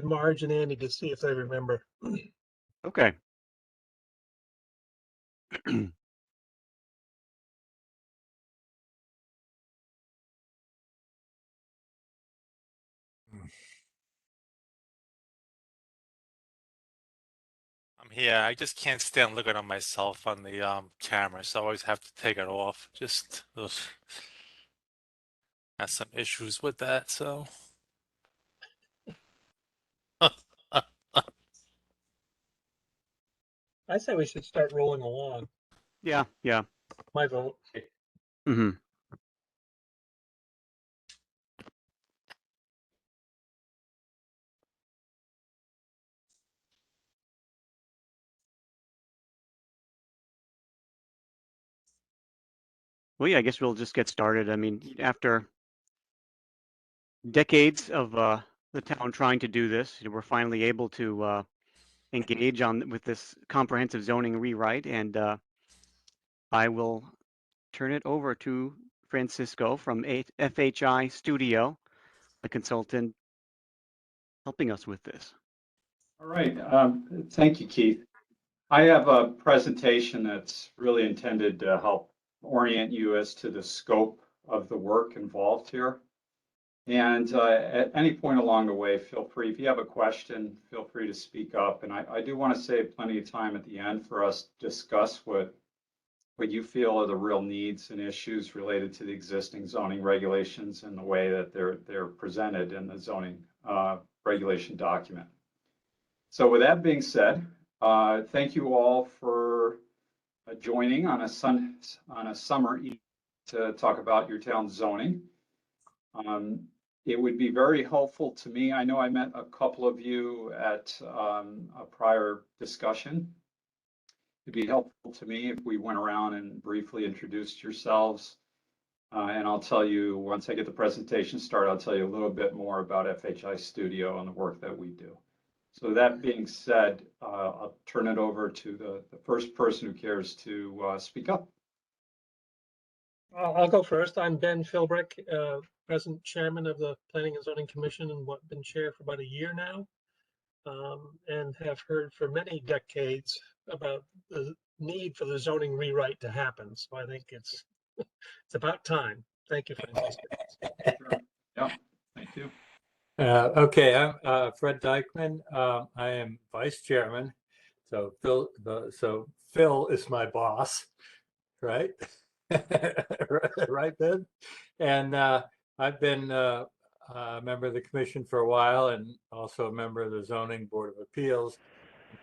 Marge and Andy to see if they remember. Okay. I'm here. I just can't stand looking at myself on the camera, so I always have to take it off. Just ugh. Has some issues with that, so. I say we should start rolling along. Yeah. My vote. Mm-hmm. Well, yeah, I guess we'll just get started. I mean, after decades of the town trying to do this, we're finally able to engage with this comprehensive zoning rewrite, and I will turn it over to Francisco from FHI Studio, a consultant helping us with this. All right. Thank you, Keith. I have a presentation that's really intended to help orient you as to the scope of the work involved here. And at any point along the way, feel free, if you have a question, feel free to speak up. And I do want to save plenty of time at the end for us to discuss what you feel are the real needs and issues related to the existing zoning regulations and the way that they're presented in the zoning regulation document. So with that being said, thank you all for joining on a summer evening to talk about your town's zoning. It would be very helpful to me. I know I met a couple of you at a prior discussion. It'd be helpful to me if we went around and briefly introduced yourselves. And I'll tell you, once I get the presentation started, I'll tell you a little bit more about FHI Studio and the work that we do. So that being said, I'll turn it over to the first person who cares to speak up. I'll go first. I'm Ben Philbrick, present chairman of the Planning and Zoning Commission, and been chair for about a year now, and have heard for many decades about the need for the zoning rewrite to happen. So I think it's about time. Thank you, Francisco. Sure. Yeah, thank you. Okay, I'm Fred Dykman. I am vice chairman. So Phil is my boss, right? Right, Ben? And I've been a member of the commission for a while and also a member of the Zoning Board of Appeals.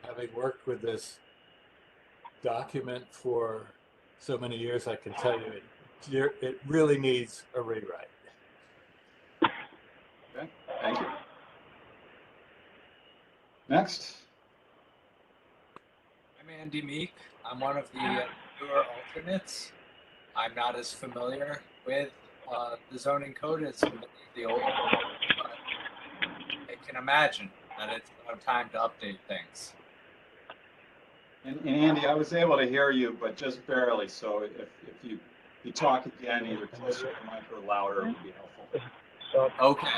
Having worked with this document for so many years, I can tell you it really needs a rewrite. Okay, thank you. Next. I'm Andy Meek. I'm one of the newer alternates. I'm not as familiar with the zoning code as the older one, but I can imagine that it's about time to update things. And Andy, I was able to hear you, but just barely. So if you talk again, either closer to the mic or louder, it would be helpful. Okay,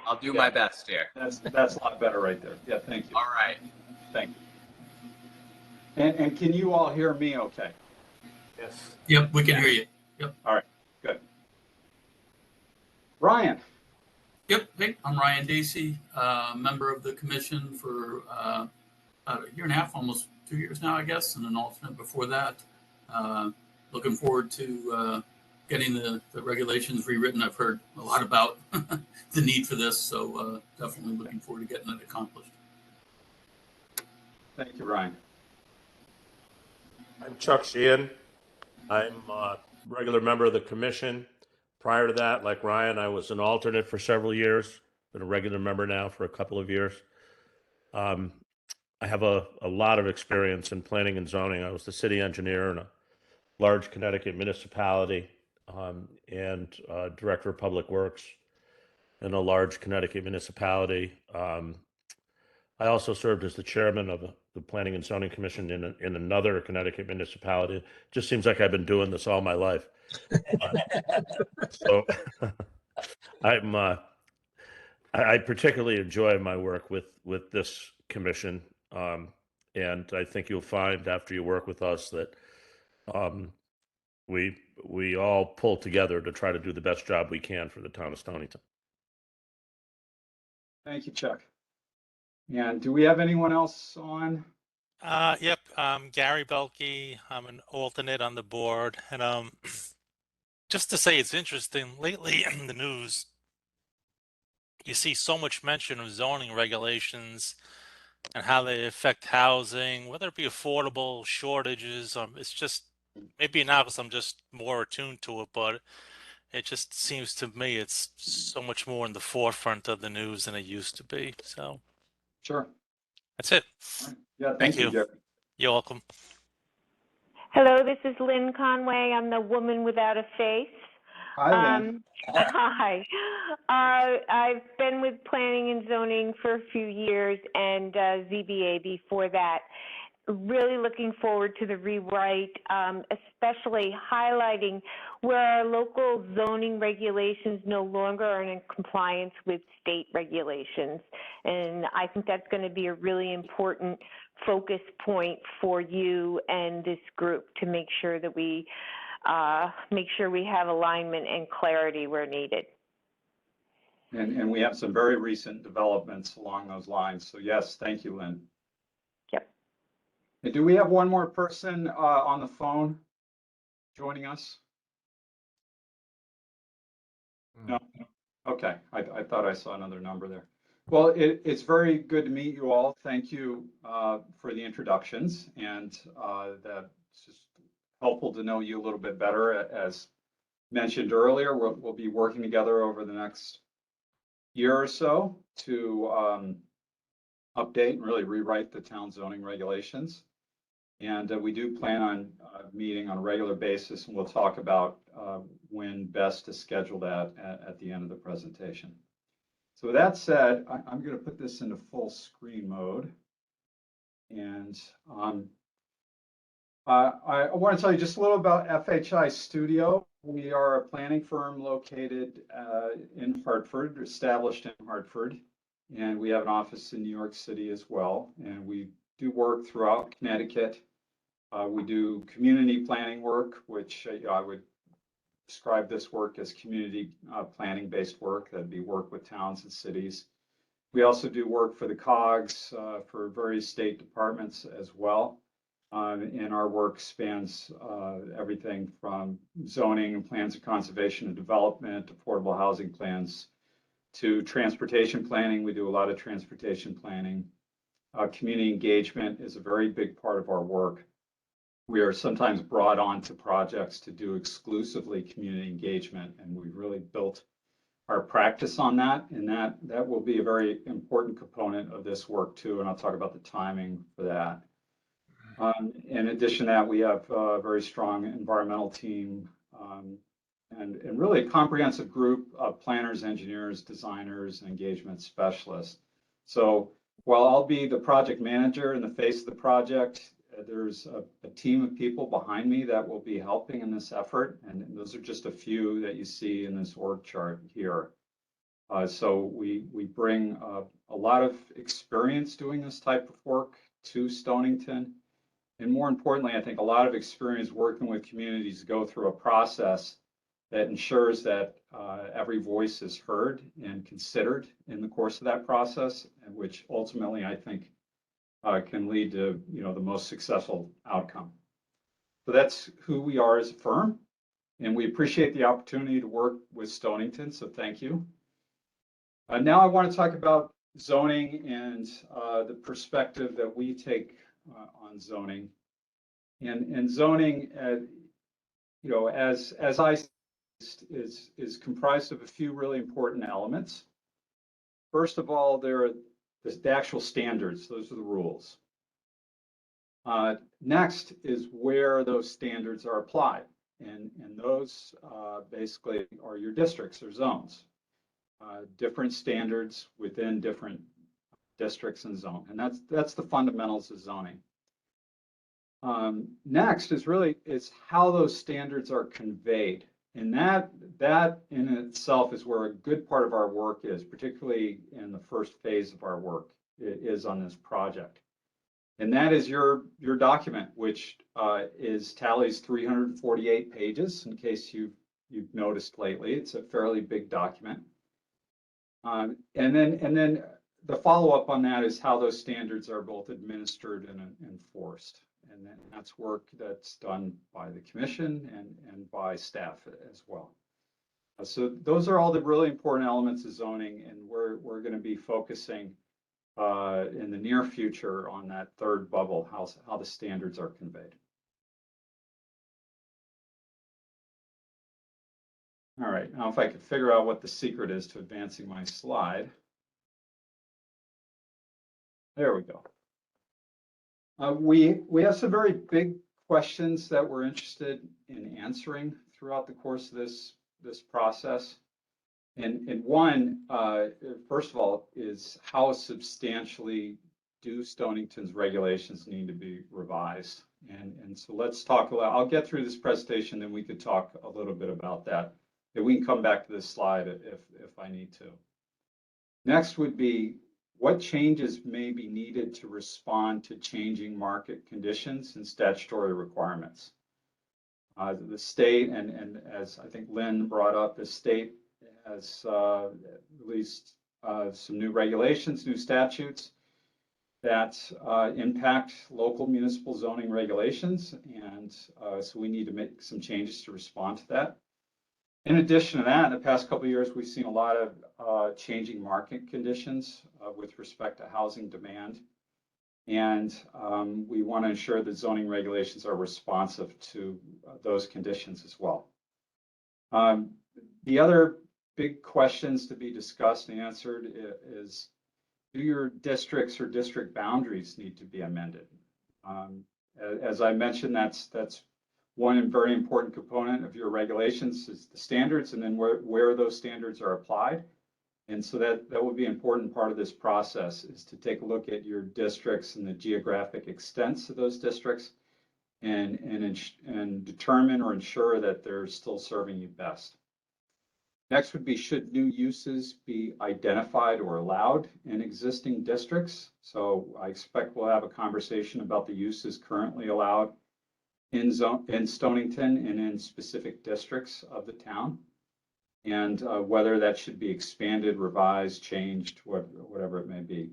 I'll do my best here. That's a lot better right there. Yeah, thank you. All right. Thank you. And can you all hear me okay? Yes. Yep, we can hear you. Yep. All right, good. Ryan. Yep. Hey, I'm Ryan Dacey, member of the commission for about a year and a half, almost 2 years now, I guess, and an alternate before that. Looking forward to getting the regulations rewritten. I've heard a lot about the need for this, so definitely looking forward to getting it accomplished. Thank you, Ryan. I'm Chuck Sheehan. I'm a regular member of the commission. Prior to that, like Ryan, I was an alternate for several years. Been a regular member now for a couple of years. I have a lot of experience in planning and zoning. I was the city engineer in a large Connecticut municipality and director of public works in a large Connecticut municipality. I also served as the chairman of the Planning and Zoning Commission in another Connecticut municipality. It just seems like I've been doing this all my life. So I'm I particularly enjoy my work with this commission, and I think you'll find after you work with us that um, we all pull together to try to do the best job we can for the town of Stonington. Thank you, Chuck. And do we have anyone else on? Yep, Gary Belkey. I'm an alternate on the board, and just to say, it's interesting. Lately in the news, you see so much mention of zoning regulations and how they affect housing, whether it be affordable, shortages. It's just maybe now because I'm just more attuned to it, but it just seems to me it's so much more in the forefront of the news than it used to be. So Sure. that's it. All right. Yeah, Thank you. Gary. You're welcome. Hello, this is Lynn Conway. I'm the woman without a face. Hi, Lynn. Hi. I've been with planning and zoning for a few years and ZBA before that. Really looking forward to the rewrite, especially highlighting where our local zoning regulations no longer are in compliance with state regulations. And I think that's going to be a really important focus point for you and this group to make sure that we have alignment and clarity where needed. And we have some very recent developments along those lines. So yes, thank you, Lynn. Yep. And do we have one more person on the phone joining us? No. Okay. I thought I saw another number there. Well, it's very good to meet you all. Thank you for the introductions, and that's just helpful to know you a little bit better. As mentioned earlier, we'll be working together over the next year or so to update and really rewrite the town zoning regulations. And we do plan on meeting on a regular basis, and we'll talk about when best to schedule that at the end of the presentation. So with that said, I'm going to put this into full screen mode. And I want to tell you just a little about FHI Studio. We are a planning firm located in Hartford, established in Hartford. And we have an office in New York City as well. And we do work throughout Connecticut. We do community planning work, which I would describe this work as community planning based work. That'd be work with towns and cities. We also do work for the COGS, for various state departments as well. And our work spans everything from zoning and plans of conservation and development, affordable housing plans, to transportation planning. We do a lot of transportation planning. Community engagement is a very big part of our work. We are sometimes brought onto projects to do exclusively community engagement, and we've really built our practice on that, and that will be a very important component of this work too, and I'll talk about the timing for that. In addition to that, we have a very strong environmental team, and really a comprehensive group of planners, engineers, designers, and engagement specialists. So while I'll be the project manager in the face of the project, there's a team of people behind me that will be helping in this effort, and those are just a few that you see in this org chart here. So we bring a lot of experience doing this type of work to Stonington, and more importantly, I think a lot of experience working with communities to go through a process that ensures that every voice is heard and considered in the course of that process, and which ultimately I think can lead to the most successful outcome. So that's who we are as a firm, and we appreciate the opportunity to work with Stonington. So thank you. Now I want to talk about zoning and the perspective that we take on zoning. And zoning, as I is comprised of a few really important elements. First of all, there are the actual standards. Those are the rules. Next is where those standards are applied. And those basically are your districts or zones. Different standards within different districts and zones. And that's the fundamentals of zoning. Next is how those standards are conveyed And that in itself is where a good part of our work is, particularly in the first phase of our work, it is on this project. And that is your document, which tallies 348 pages, in case you've noticed lately. It's a fairly big document. And then the follow-up on that is how those standards are both administered and enforced. And then that's work that's done by the commission and by staff as well. So those are all the really important elements of zoning, and we're going to be focusing in the near future on that third bubble, how the standards are conveyed. All right, now if I could figure out what the secret is to advancing my slide. There we go. We have some very big questions that we're interested in answering throughout the course of this process. And one, first of all, is how substantially do Stonington's regulations need to be revised? And so let's talk a little. I'll get through this presentation, then we could talk a little bit about that. And we can come back to this slide if I need to. Next would be what changes may be needed to respond to changing market conditions and statutory requirements. The state, and as I think Lynn brought up, the state has released some new regulations, new statutes that impact local municipal zoning regulations, and so we need to make some changes to respond to that. In addition to that, in the past couple of years, we've seen a lot of changing market conditions with respect to housing demand, and we want to ensure that zoning regulations are responsive to those conditions as well. The other big questions to be discussed and answered is, do your districts or district boundaries need to be amended? As I mentioned, that's one very important component of your regulations is the standards, and then where those standards are applied. And so that would be an important part of this process, is to take a look at your districts and the geographic extents of those districts and determine or ensure that they're still serving you best. Next would be, should new uses be identified or allowed in existing districts? So I expect we'll have a conversation about the uses currently allowed in Stonington and in specific districts of the town, and whether that should be expanded, revised, changed, whatever it may be.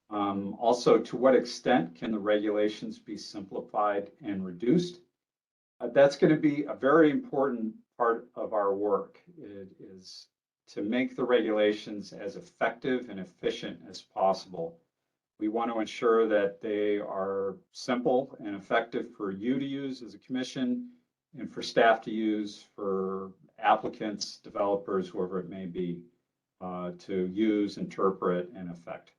Also, to what extent can the regulations be simplified and reduced? That's going to be a very important part of our work. It is to make the regulations as effective and efficient as possible. We want to ensure that they are simple and effective for you to use as a commission and for staff to use, for applicants, developers, whoever it may be, to use, interpret, and affect.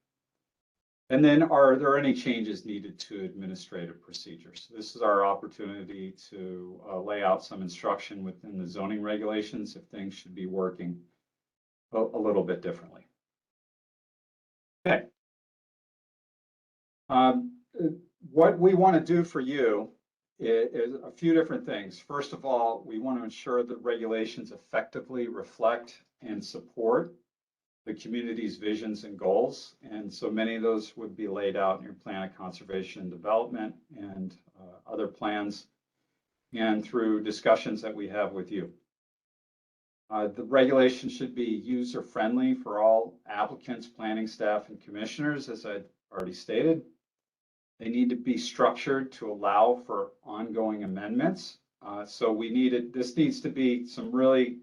And then, are there any changes needed to administrative procedures? This is our opportunity to lay out some instruction within the zoning regulations if things should be working a little bit differently. Okay. What we want to do for you is a few different things. First of all, we want to ensure that regulations effectively reflect and support the community's visions and goals. And so many of those would be laid out in your plan of conservation and development and other plans, and through discussions that we have with you. The regulation should be user-friendly for all applicants, planning staff, and commissioners, as I already stated. They need to be structured to allow for ongoing amendments. So this needs to be some really,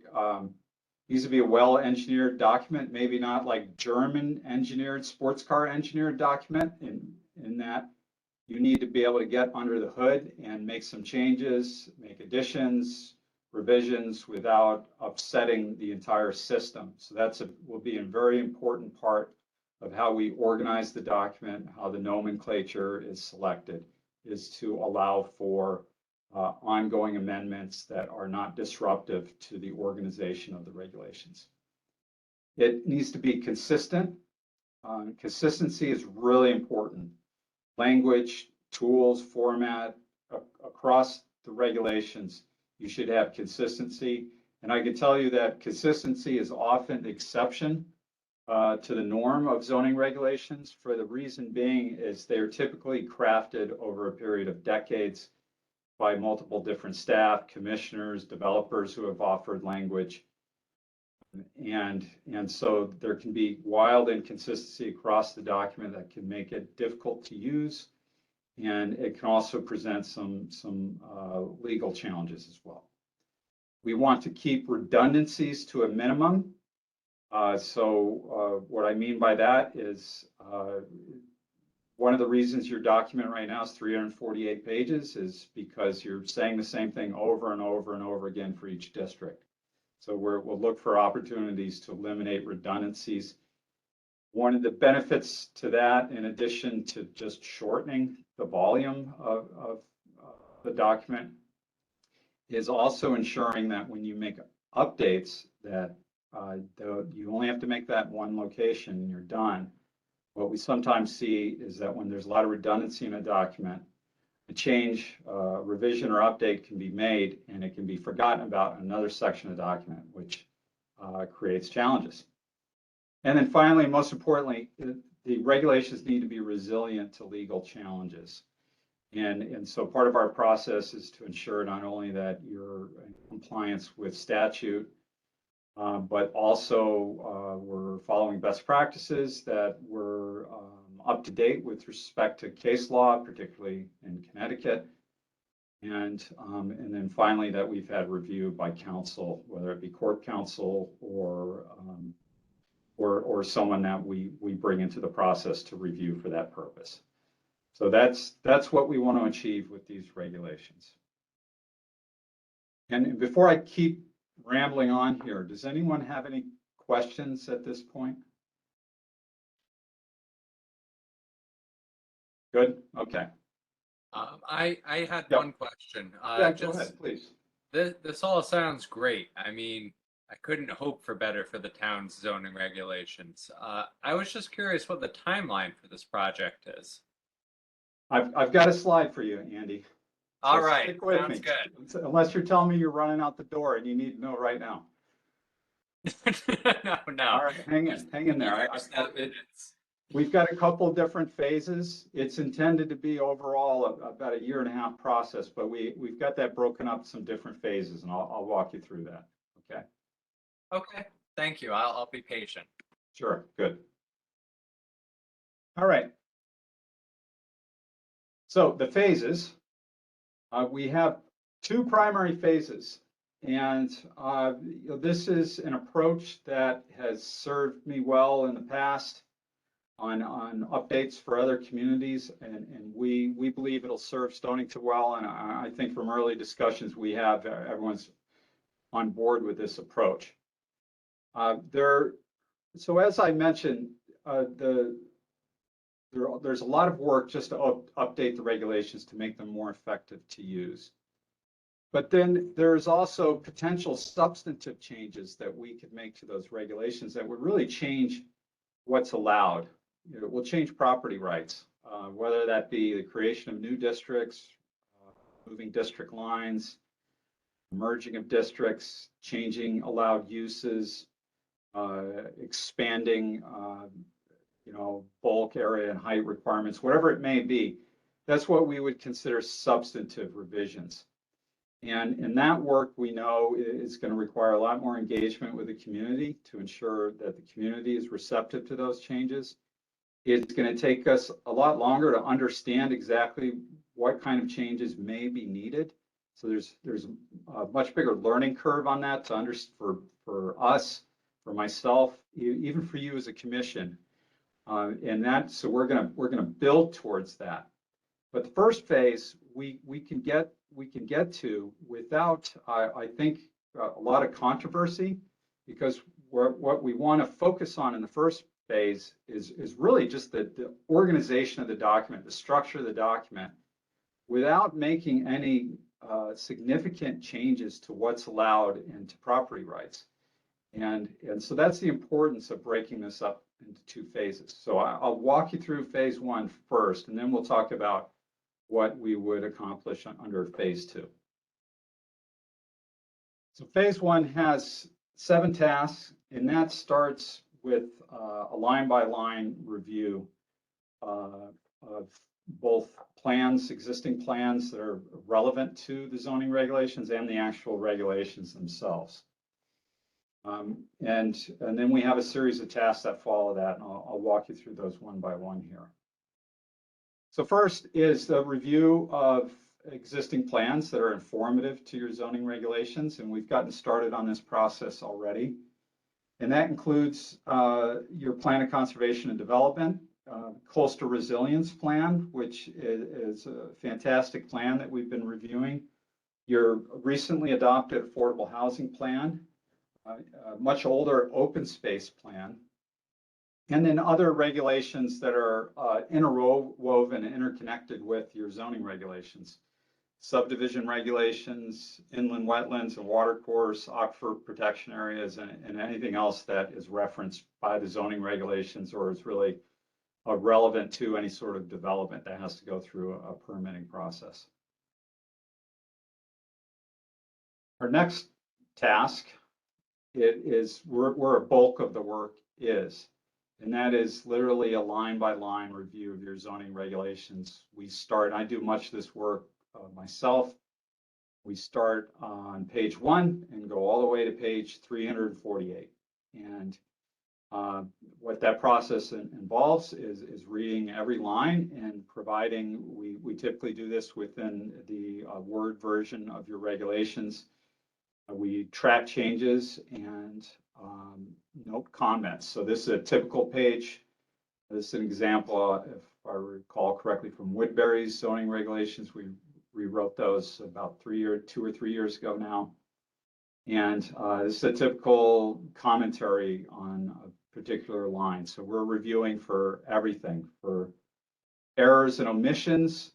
needs to be a well-engineered document, maybe not like German engineered, sports car engineered document, in that you need to be able to get under the hood and make some changes, make additions, revisions without upsetting the entire system. So will be a very important part of how we organize the document, how the nomenclature is selected, is to allow for ongoing amendments that are not disruptive to the organization of the regulations. It needs to be consistent. Consistency is really important. Language, tools, format, across the regulations You should have consistency. And I can tell you that consistency is often the exception to the norm of zoning regulations, for the reason being is they're typically crafted over a period of decades by multiple different staff, commissioners, developers who have offered language. And so there can be wild inconsistency across the document that can make it difficult to use. And it can also present some legal challenges as well. We want to keep redundancies to a minimum. What I mean by that is one of the reasons your document right now is 348 pages is because you're saying the same thing over and over and over again for each district. So we'll look for opportunities to eliminate redundancies. One of the benefits to that, in addition to just shortening the volume of the document, is also ensuring that when you make updates that you only have to make that one location and you're done. What we sometimes see is that when there's a lot of redundancy in a document, a change, revision or update can be made and it can be forgotten about in another section of the document, which creates challenges. And then finally, most importantly, the regulations need to be resilient to legal challenges. And so part of our process is to ensure not only that you're in compliance with statute, but also we're following best practices, that we're up to date with respect to case law, particularly in Connecticut. And then finally, that we've had review by counsel, whether it be court counsel or someone that we bring into the process to review for that purpose. So that's what we want to achieve with these regulations. And before I keep rambling on here, does anyone have any questions at this point? Good. Okay. I had Yep. one question. Yeah, go ahead, please. This all sounds great. I mean, I couldn't hope for better for the town's zoning regulations. I was just curious what the timeline for this project is. I've got a slide for you, Andy. All So right, stick with sounds me. good. Unless you're telling me you're running out the door and you need to know right now. No. All right, hang in there. We've got a couple different phases. It's intended to be overall about a 1.5 year process, but we've got that broken up some different phases, and I'll walk you through that. Okay. Okay. Thank you. I'll be patient. Sure. Good. All right. So the phases, we have 2 primary phases, and this is an approach that has served me well in the past on updates for other communities, and we believe it'll serve Stonington well. And I think from early discussions we have, everyone's on board with this approach. So as I mentioned, there's a lot of work just to update the regulations to make them more effective to use. But then there's also potential substantive changes that we could make to those regulations that would really change what's allowed. It will change property rights, whether that be the creation of new districts, moving district lines, merging of districts, changing allowed uses, expanding bulk area and height requirements, whatever it may be. That's what we would consider substantive revisions. And that work, we know, is going to require a lot more engagement with the community to ensure that the community is receptive to those changes. It's going to take us a lot longer to understand exactly what kind of changes may be needed. So there's a much bigger learning curve on that to understand for us, for myself, even for you as a commission. So we're gonna build towards that. But the first phase we can get to without I think a lot of controversy, because what we want to focus on in the first phase is really just the organization of the document, the structure of the document, without making any significant changes to what's allowed and to property rights. And so that's the importance of breaking this up into 2 phases. So I'll walk you through phase 1 first, and then we'll talk about what we would accomplish under phase 2. So phase one has 7 tasks, and that starts with a line-by-line review of both plans, existing plans that are relevant to the zoning regulations and the actual regulations themselves. And then we have a series of tasks that follow that, and I'll walk you through those one by one here. So first is the review of existing plans that are informative to your zoning regulations, and we've gotten started on this process already. And that includes your plan of conservation and development, coastal resilience plan, which is a fantastic plan that we've been reviewing, your recently adopted affordable housing plan, a much older open space plan, and then other regulations that are interwoven and interconnected with your zoning regulations. Subdivision regulations, inland wetlands and watercourse, aquifer protection areas, and anything else that is referenced by the zoning regulations or is really relevant to any sort of development that has to go through a permitting process. Our next task, it is where a bulk of the work is, and that is literally a line-by-line review of your zoning regulations. We start, I do much of this work myself. We start on page 1 and go all the way to page 348. And what that process involves is reading every line and providing, we typically do this within the Word version of your regulations. We track changes and note comments. So this is a typical page. This is an example, if I recall correctly, from Woodbury's zoning regulations. We rewrote those about 2 or 3 years ago now. And this is a typical commentary on a particular line. So we're reviewing for everything, for errors and omissions,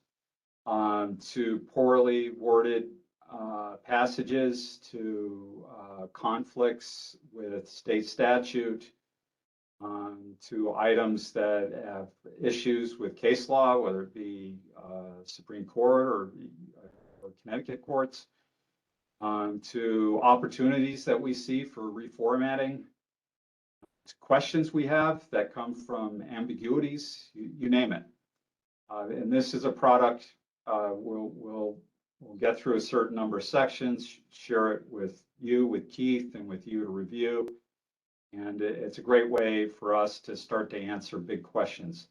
to poorly worded passages, to conflicts with state statute, to items that have issues with case law, whether it be Supreme Court or Connecticut courts, to opportunities that we see for reformatting, to questions we have that come from ambiguities, you name it. And this is a product, we'll get through a certain number of sections, share it with you, with Keith, and with you to review. And it's a great way for us to start to answer big questions.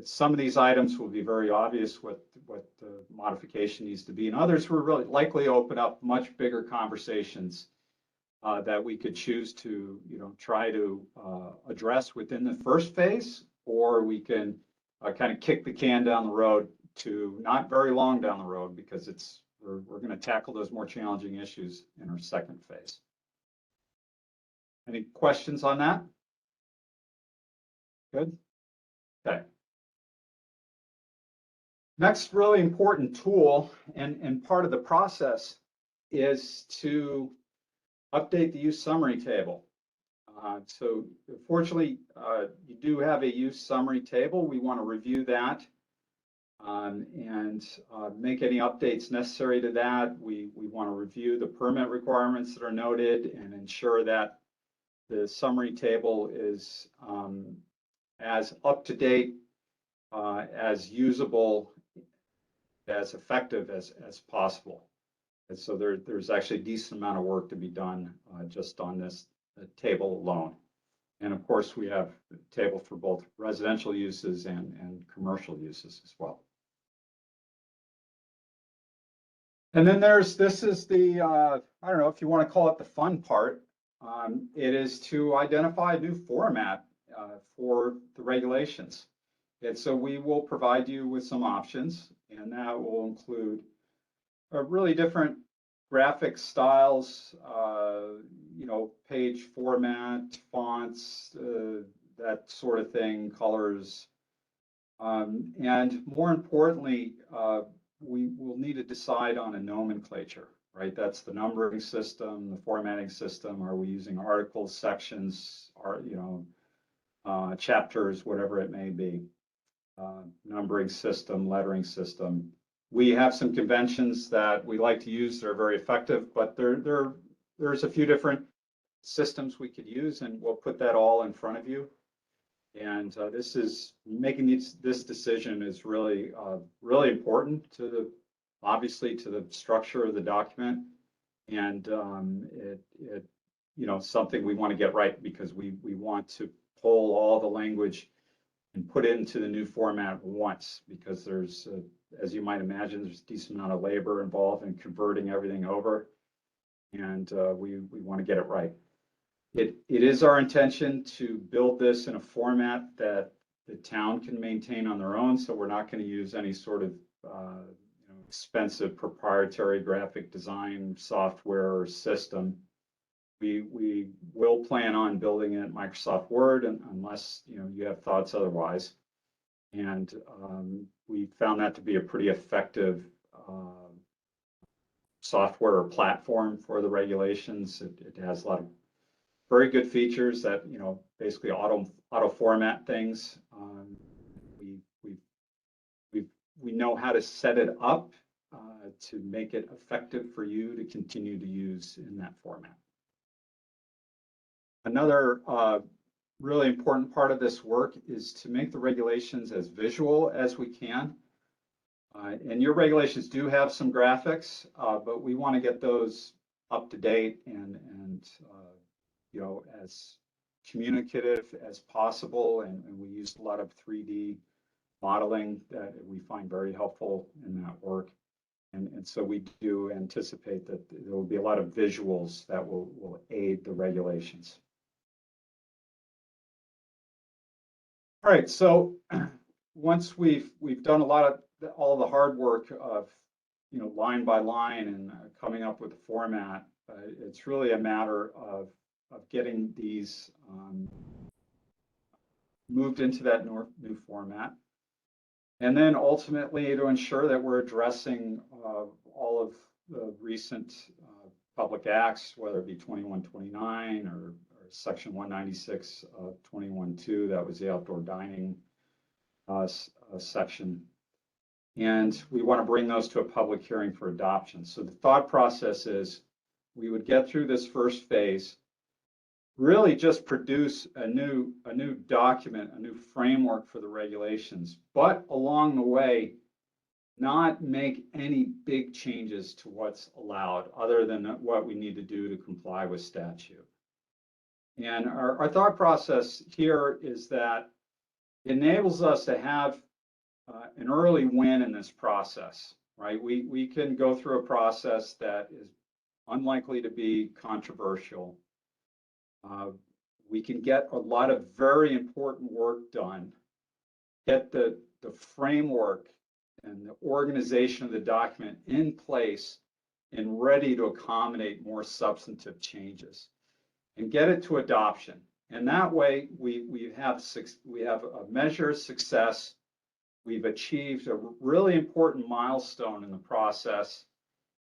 Some of these items will be very obvious what the modification needs to be, and others will really likely open up much bigger conversations that we could choose to, try to address within the first phase, or we can kind of kick the can down the road to not very long down the road, because we're going to tackle those more challenging issues in our second phase. Any questions on that? Good. Okay. Next really important tool and part of the process is to update the use summary table. So fortunately, you do have a use summary table. We want to review that and make any updates necessary to that. We want to review the permit requirements that are noted and ensure that the summary table is as up-to-date, as usable, as effective as possible. And so there's actually a decent amount of work to be done just on this table alone. And of course, we have a table for both residential uses and commercial uses as well. And then this is the, I don't know if you want to call it the fun part. It is to identify a new format for the regulations. And so we will provide you with some options, and that will include really different graphic styles, page format, fonts, that sort of thing, colors. And more importantly, we will need to decide on a nomenclature, right? That's the numbering system, the formatting system. Are we using articles, sections, or, chapters, whatever it may be. Numbering system, lettering system. We have some conventions that we like to use that are very effective, but there's a few different systems we could use, and we'll put that all in front of you. And this is making this decision is really really important to the obviously to the structure of the document, and it you know, something we want to get right because we want to pull all the language and put it into the new format once, because there's as you might imagine, there's a decent amount of labor involved in converting everything over, and we want to get it right. It is our intention to build this in a format that the town can maintain on their own, so we're not going to use any sort of you know, expensive proprietary graphic design software or system. We will plan on building it in Microsoft Word, unless you know you have thoughts otherwise. And we found that to be a pretty effective software or platform for the regulations. It has a lot of very good features that, you know, basically auto format things. We know how to set it up to make it effective for you to continue to use in that format. Another really important part of this work is to make the regulations as visual as we can. And your regulations do have some graphics, but we want to get those up to date and you know, as communicative as possible. And we used a lot of 3D modeling that we find very helpful in that work. And so we do anticipate that there will be a lot of visuals that will aid the regulations. All right, so once we've done a lot of all the hard work of, you know, line by line and coming up with the format, it's really a matter of getting these moved into that new format, and then ultimately to ensure that we're addressing all of the recent public acts, whether it be 2129 or Section 196 of 21.2, that was the outdoor dining section. And we want to bring those to a public hearing for adoption. So the thought process is we would get through this first phase, really just produce a new document, a new framework for the regulations, but along the way, not make any big changes to what's allowed other than what we need to do to comply with statute. And our thought process here is that it enables us to have an early win in this process, right? We can go through a process that is unlikely to be controversial. We can get a lot of very important work done, get the framework and the organization of the document in place and ready to accommodate more substantive changes, and get it to adoption. And that way we have a measure of success. We've achieved a really important milestone in the process,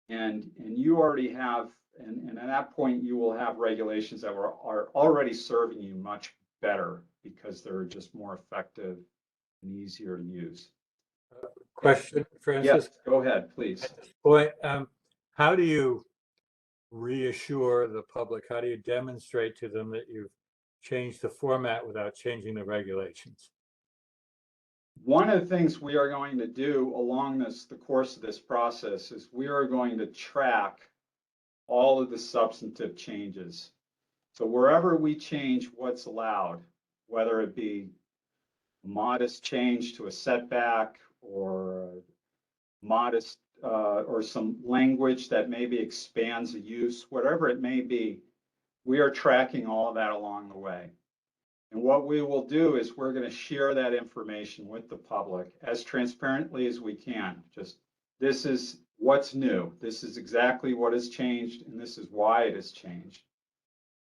and you already have, and at that point you will have regulations that are already serving you much better because they're just more effective and easier to use. Question, Francis? Yes, go ahead, please. At this point, how do you reassure the public? How do you demonstrate to them that you've changed the format without changing the regulations? One of the things we are going to do along the course of this process is we are going to track all of the substantive changes. So wherever we change what's allowed, whether it be a modest change to a setback or modest or some language that maybe expands the use, whatever it may be, we are tracking all of that along the way. And what we will do is we're going to share that information with the public as transparently as we can. Just, this is what's new. This is exactly what has changed, and this is why it has changed.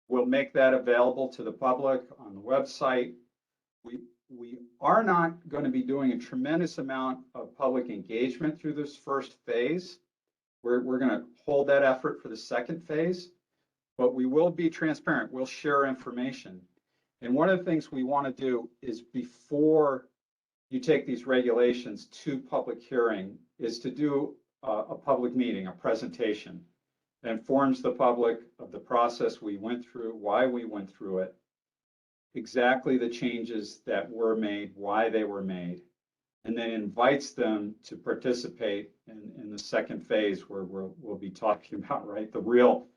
We'll make that available to the public on the website. We are not going to be doing a tremendous amount of public engagement through this first phase. We're going to hold that effort for the second phase, but we will be transparent. We'll share information. And one of the things we want to do is before you take these regulations to public hearing is to do a public meeting, a presentation that informs the public of the process we went through, why we went through it, exactly the changes that were made, why they were made, and then invites them to participate in the second phase where we'll be talking about, right, the real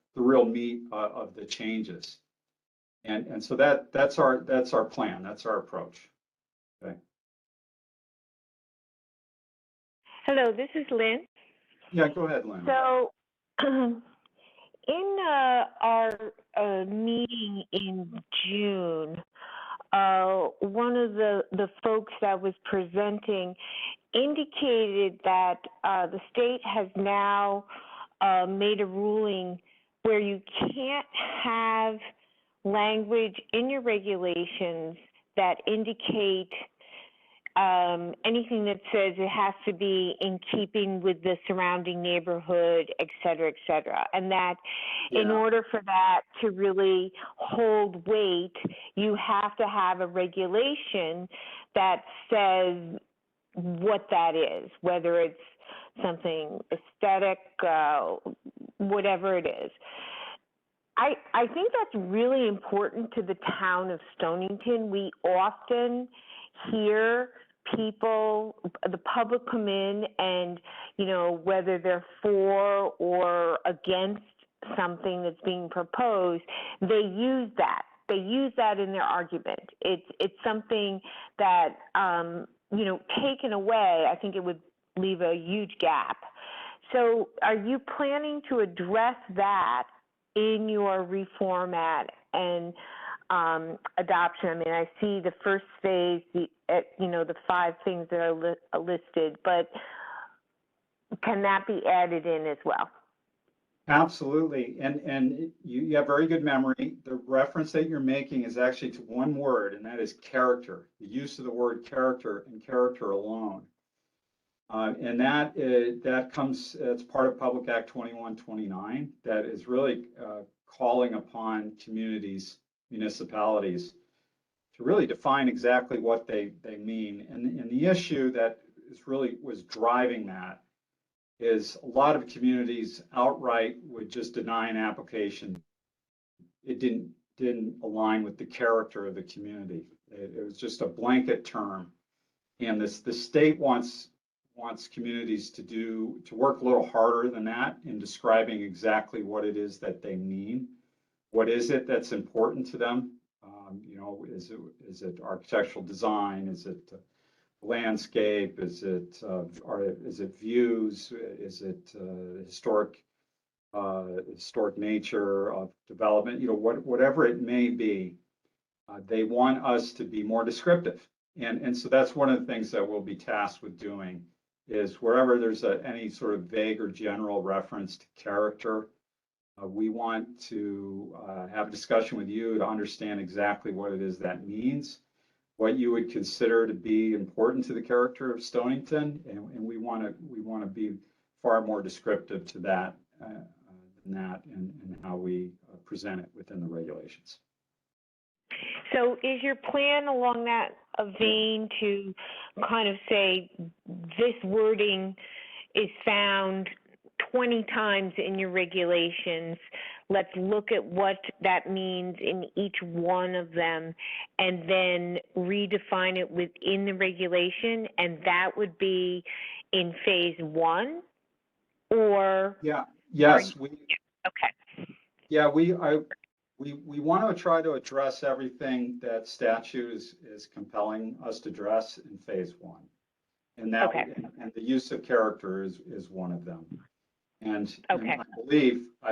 meat of the changes. And so that's our plan, that's our approach. Okay. Hello, this is Lynn. Yeah, go ahead, Lynn. So, in our meeting in June, one of the folks that was presenting indicated that the state has now made a ruling where you can't have language in your regulations that indicate anything that says it has to be in keeping with the surrounding neighborhood, et cetera, and that in order for that to really hold weight, you have to have a regulation that says what that is, whether it's something aesthetic, whatever it is. I think that's really important to the town of Stonington. We often hear people, the public come in and, you know, whether they're for or against something that's being proposed, they use that. They use that in their argument. It's something that, you know, taken away, I think it would leave a huge gap. So are you planning to address that in your reformat and adoption? I mean, I see the first phase, you know, the 5 things that are listed, but can that be added in as well? Absolutely, and you have very good memory. The reference that you're making is actually to one word, and that is character. The use of the word character and character alone. And that comes as part of Public Act 2129 that is really calling upon communities, municipalities to really define exactly what they mean. And the issue that was driving that is a lot of communities outright would just deny an application. It didn't align with the character of the community. It was just a blanket term. And the state wants communities to work a little harder than that in describing exactly what it is that they mean. What is it that's important to them? You know, is it architectural design? Is it landscape? Is it views? Is it historic nature of development? You know, whatever it may be, they want us to be more descriptive. And so that's one of the things that we'll be tasked with doing is wherever there's any sort of vague or general reference to character, we want to have a discussion with you to understand exactly what it is that means, what you would consider to be important to the character of Stonington, and we want to be far more descriptive to that than that, and how we present it within the regulations. So is your plan along that vein to kind of say this wording is found 20 times in your regulations? Let's look at what that means in each one of them and then redefine it within the regulation, and that would be in phase 1? Or yes, okay. Yeah, we want to try to address everything that statute is compelling us to address in phase 1, and that and the use of character is one of them. And I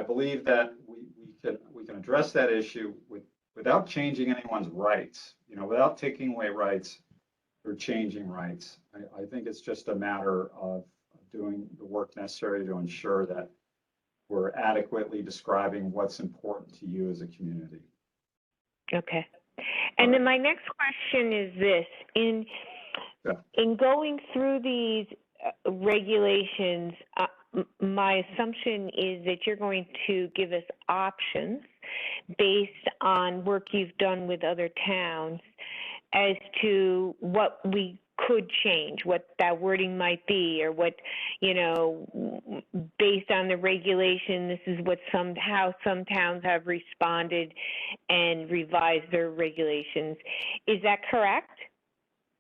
believe that we can address that issue without changing anyone's rights. You know, without taking away rights or changing rights. I think it's just a matter of doing the work necessary to ensure that we're adequately describing what's important to you as a community. Okay. And then my next question is this: in going through these regulations, my assumption is that you're going to give us options based on work you've done with other towns. as to what we could change, what that wording might be, or what, based on the regulation, this is what how some towns have responded and revised their regulations. Is that correct?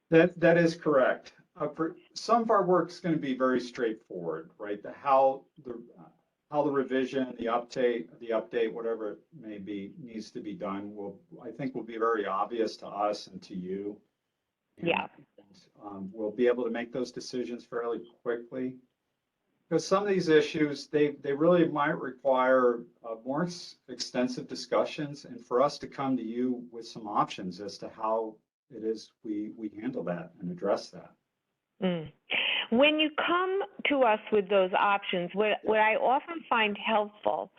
That is correct. For some of our work is going to be very straightforward, right? How the revision, the update, whatever it may be, needs to be done I think will be very obvious to us and to you. And, Yeah. We'll be able to make those decisions fairly quickly. Because some of these issues, they really might require more extensive discussions, and for us to come to you with some options as to how it is we handle that and address that. Mm. When you come to us with those options, what I often find helpful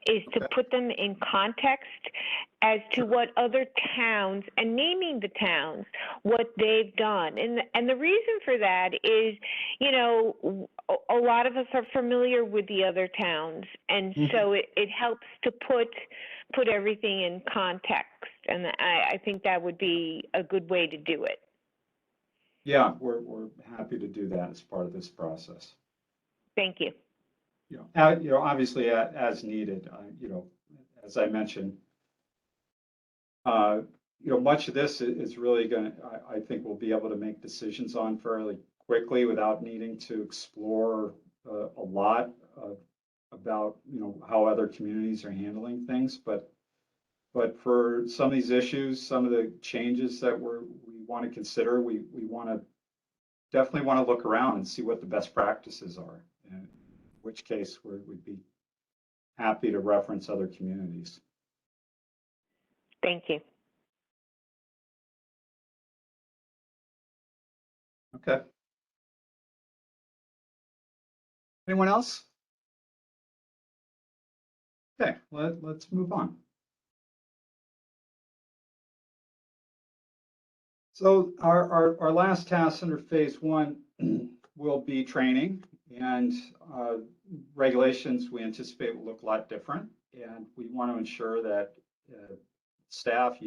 is to put them in context as to what other towns, and naming the towns, what they've done. And the reason for that is, a lot of us are familiar with the other towns, and so it helps to put everything in context. And I think that would be a good way to do it. Yeah, we're happy to do that as part of this process. Thank you. Obviously as needed. As I mentioned, much of this is really going to, I think we'll be able to make decisions on fairly quickly without needing to explore a lot about how other communities are handling things. But for some of these issues, some of the changes that we want to consider, we definitely want to look around and see what the best practices are, in which case we'd be happy to reference other communities. Thank you. Okay. Anyone else? Okay, let's move on. So our last task under phase 1 will be training, and regulations we anticipate will look a lot different. And we want to ensure that staff,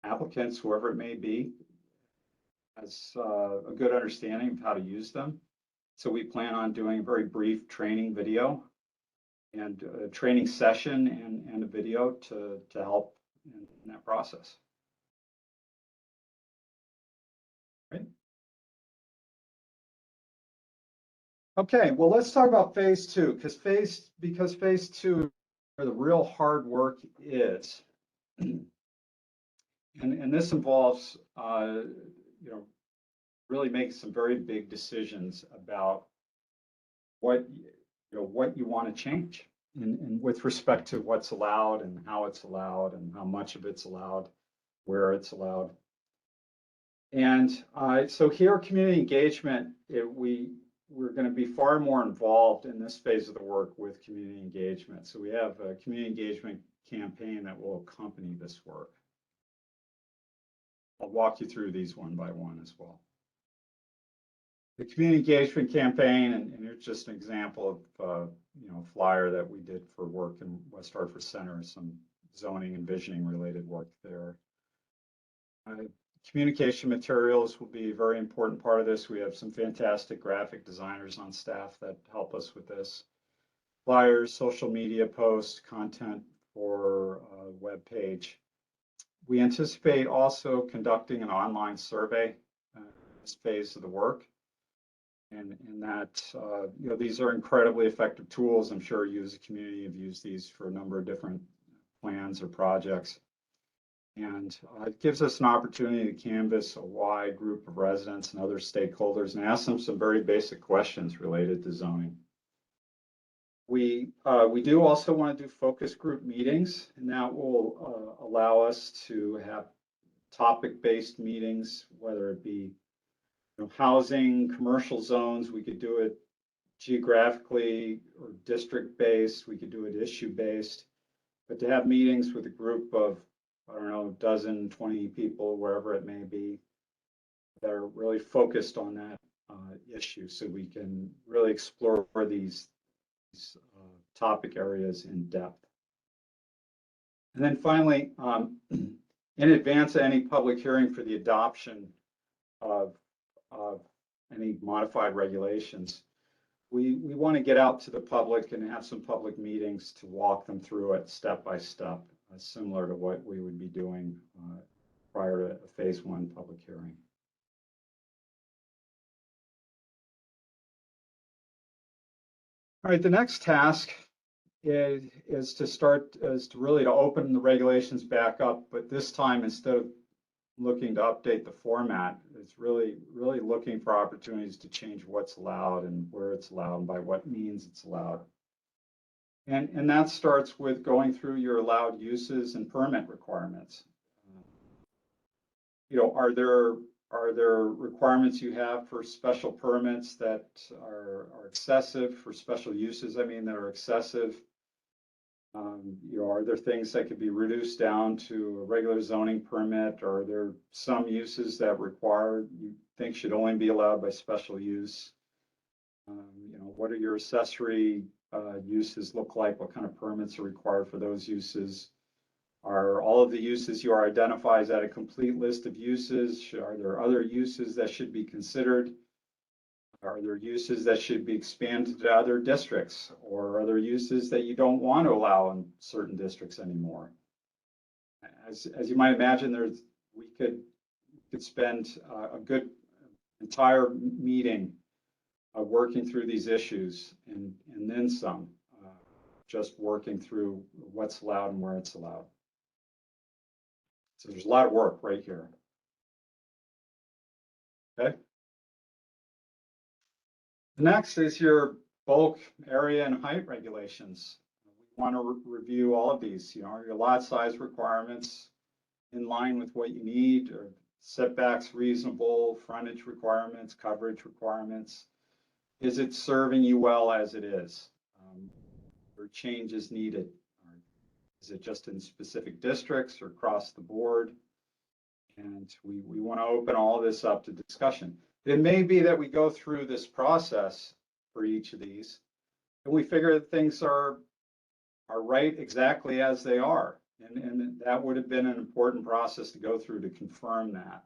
applicants, whoever it may be, has a good understanding of how to use them. So we plan on doing a very brief training video and a training session and a video to help in that process. Right. Okay, well, let's talk about phase 2, because phase 2 where the real hard work is. And this involves really making some very big decisions about what you want to change and with respect to what's allowed and how it's allowed and how much of it's allowed, where it's allowed. And so here, community engagement, we're going to be far more involved in this phase of the work with community engagement. So we have a community engagement campaign that will accompany this work. I'll walk you through these one by one as well. The community engagement campaign, and here's just an example of flyer that we did for work in West Hartford Center, some zoning and visioning related work there. Communication materials will be a very important part of this. We have some fantastic graphic designers on staff that help us with this. Flyers, social media posts, content for a web page. We anticipate also conducting an online survey in this phase of the work. And that, these are incredibly effective tools. I'm sure you as a community have used these for a number of different plans or projects. And it gives us an opportunity to canvass a wide group of residents and other stakeholders and ask them some very basic questions related to zoning. We do also want to do focus group meetings, and that will allow us to have topic-based meetings, whether it be housing, commercial zones. We could do it geographically or district-based. We could do it issue-based. But to have meetings with a group of, I don't know, a dozen, 20 people, wherever it may be, that are really focused on that issue, so we can really explore these topic areas in depth. And then finally, in advance of any public hearing for the adoption of any modified regulations, we want to get out to the public and have some public meetings to walk them through it step by step, similar to what we would be doing prior to a phase 1 public hearing. All right, the next task is to really to open the regulations back up, but this time instead of looking to update the format, it's really looking for opportunities to change what's allowed and where it's allowed and by what means it's allowed. And that starts with going through your allowed uses and permit requirements. You know, are there requirements you have for special permits that are excessive, for special uses, I mean, that are excessive? You know, are there things that could be reduced down to a regular zoning permit? Or are there some uses that you think should only be allowed by special use? You know, what are your accessory uses look like? What kind of permits are required for those uses? Are all of the uses you are identified as a complete list of uses? Are there other uses that should be considered? Are there uses that should be expanded to other districts, or are there uses that you don't want to allow in certain districts anymore? As you might imagine, we could spend a good entire meeting working through these issues and then some, just working through what's allowed and where it's allowed. So there's a lot of work right here. Okay. Next is your bulk area and height regulations. We want to review all of these. You know, are your lot size requirements in line with what you need? Or setbacks reasonable? Frontage requirements, coverage requirements? Is it serving you well as it is? Or changes needed? Or is it just in specific districts or across the board? And we want to open all this up to discussion. It may be that we go through this process for each of these and we figure that things are right exactly as they are. And that would have been an important process to go through to confirm that.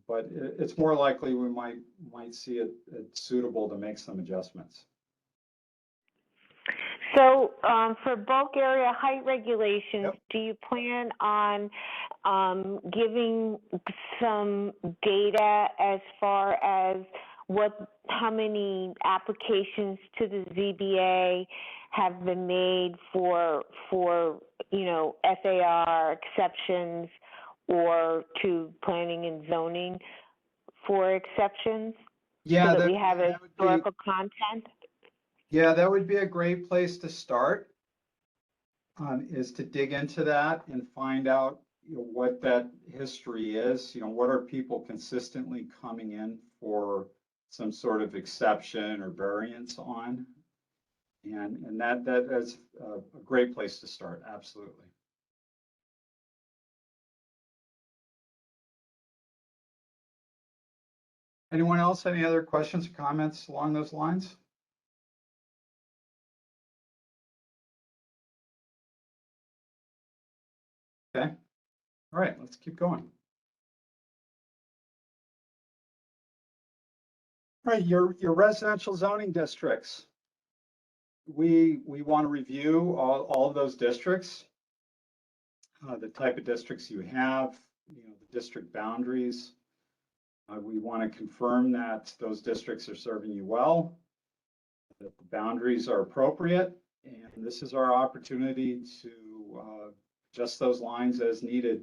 But it's more likely we might see it suitable to make some adjustments. So for bulk area height regulations, Yep. do you plan on giving some data as far as how many applications to the ZBA have been made for you know, FAR exceptions or to planning and zoning for exceptions? Yeah, so that we have a historical content? Yeah, that would be a great place to start, is to dig into that and find out, you know, what that history is. You know, what are people consistently coming in for some sort of exception or variance on? And that is a great place to start, absolutely. Anyone else, any other questions or comments along those lines? Okay, all right, let's keep going. All right, your residential zoning districts. We want to review all of those districts, the type of districts you have, you know, the district boundaries. We want to confirm that those districts are serving you well, that the boundaries are appropriate, and this is our opportunity to adjust those lines as needed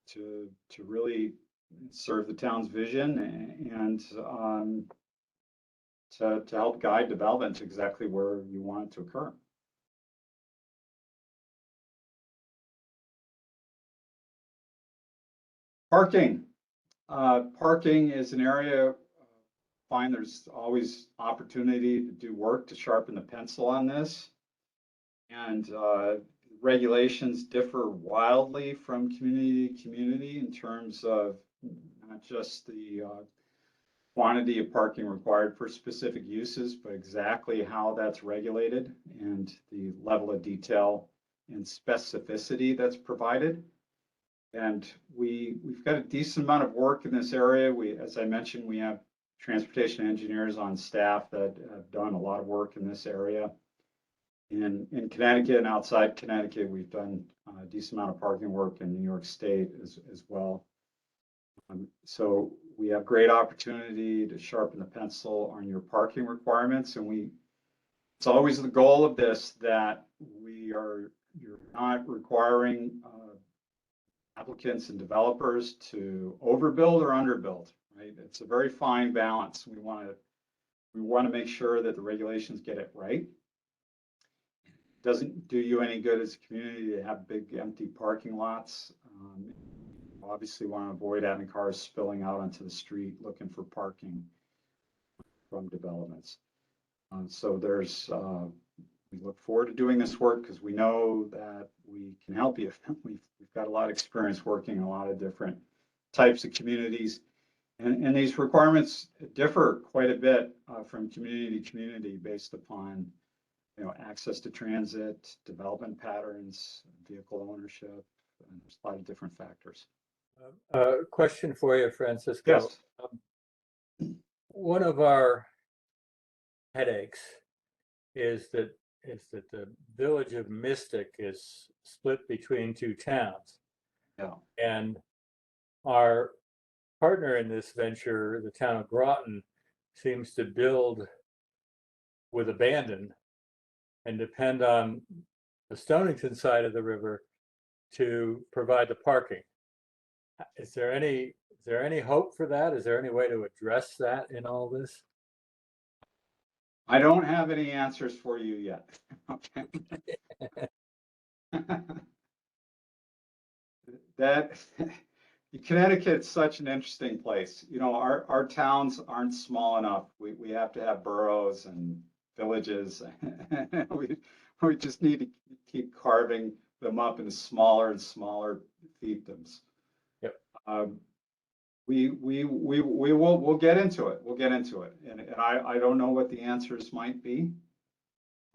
to really serve the town's vision and to help guide development to exactly where you want it to occur. Parking. Parking is an area, find there's always opportunity to do work to sharpen the pencil on this. And regulations differ wildly from community to community in terms of not just the quantity of parking required for specific uses, but exactly how that's regulated and the level of detail and specificity that's provided. And we've got a decent amount of work in this area. As I mentioned, we have transportation engineers on staff that have done a lot of work in this area. In Connecticut and outside Connecticut, we've done a decent amount of parking work in New York State as well. So we have great opportunity to sharpen the pencil on your parking requirements, and it's always the goal of this that you're not requiring applicants and developers to overbuild or underbuild, right? It's a very fine balance. We want to make sure that the regulations get it right. It doesn't do you any good as a community to have big empty parking lots. Obviously want to avoid having cars spilling out onto the street looking for parking from developments. So we look forward to doing this work because we know that we can help you. We've got a lot of experience working in a lot of different types of communities. And these requirements differ quite a bit from community to community based upon, access to transit, development patterns, vehicle ownership, and there's a lot of different factors. Question for you, Francisco. Yes. One of our headaches is that the village of Mystic is split between two towns. Yeah. And our partner in this venture, the town of Groton, seems to build with abandon and depend on the Stonington side of the river to provide the parking. Is there any hope for that? Is there any way to address that in all this? I don't have any answers for you yet. Okay. Connecticut's such an interesting place. Our towns aren't small enough. We have to have boroughs and villages. we just need to keep carving them up into smaller and smaller fiefdoms. Yep. We'll get into it. We'll get into it. And I don't know what the answers might be.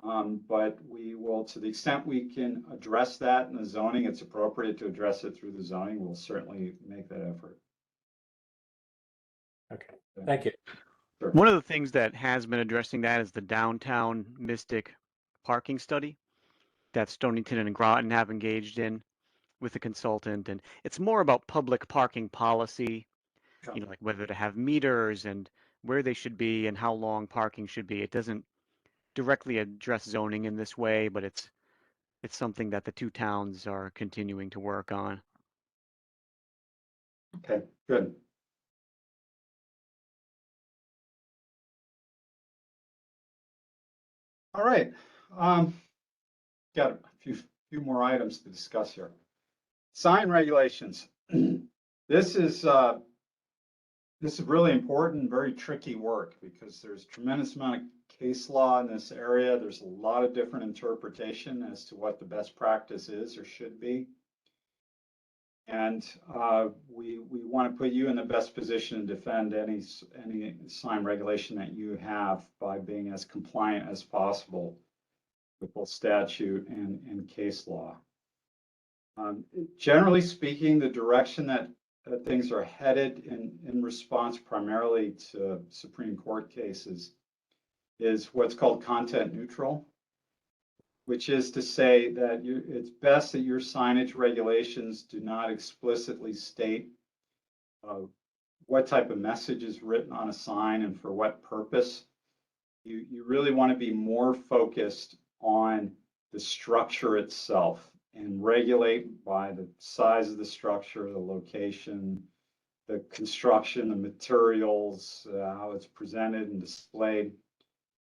But we will, to the extent we can address that in the zoning, it's appropriate to address it through the zoning. We'll certainly make that effort. Okay, thank you. Sure. One of the things that has been addressing that is the downtown Mystic parking study that Stonington and Groton have engaged in with a consultant. And it's more about public parking policy, like whether to have meters and where they should be and how long parking should be. It doesn't directly address zoning in this way, but it's something that the two towns are continuing to work on. Okay, good. All right. Got a few more items to discuss here. Sign regulations. This is really important, very tricky work because there's a tremendous amount of case law in this area. There's a lot of different interpretation as to what the best practice is or should be. And we want to put you in the best position to defend any sign regulation that you have by being as compliant as possible with both statute and case law. Generally speaking, the direction that things are headed in response primarily to Supreme Court cases is what's called content neutral, which is to say that it's best that your signage regulations do not explicitly state what type of message is written on a sign and for what purpose. You really want to be more focused on the structure itself and regulate by the size of the structure, the location, the construction, the materials, how it's presented and displayed.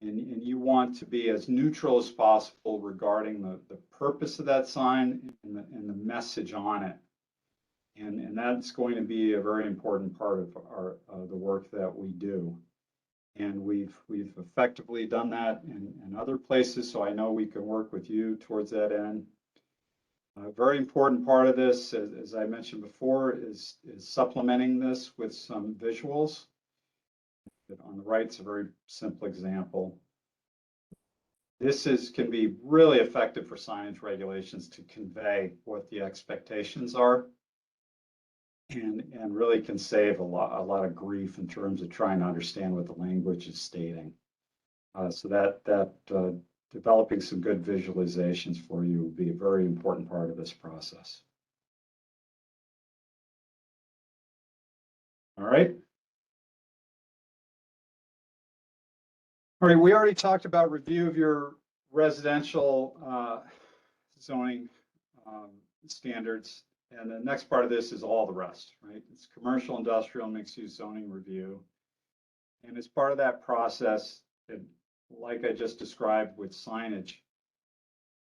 And you want to be as neutral as possible regarding the purpose of that sign and the message on it. And that's going to be a very important part of the work that we do. And we've effectively done that in other places, so I know we can work with you towards that end. A very important part of this, as I mentioned before, is supplementing this with some visuals. On the right, it's a very simple example. can be really effective for signage regulations to convey what the expectations are, and really can save a lot of grief in terms of trying to understand what the language is stating. So that developing some good visualizations for you will be a very important part of this process. All right. All right, we already talked about review of your residential zoning standards. And the next part of this is all the rest, right? It's commercial, industrial, mixed-use zoning review. And as part of that process, like I just described with signage,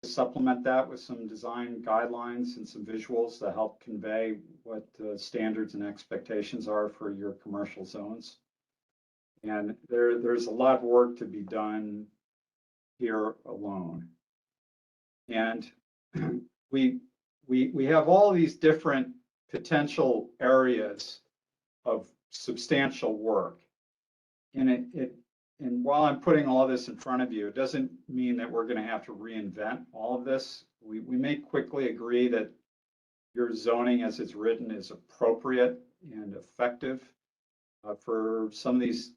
supplement that with some design guidelines and some visuals that help convey what the standards and expectations are for your commercial zones. And there's a lot of work to be done here alone. And we have all these different potential areas of substantial work. And and while I'm putting all this in front of you, it doesn't mean that we're going to have to reinvent all of this. We may quickly agree that your zoning as it's written is appropriate and effective for some of these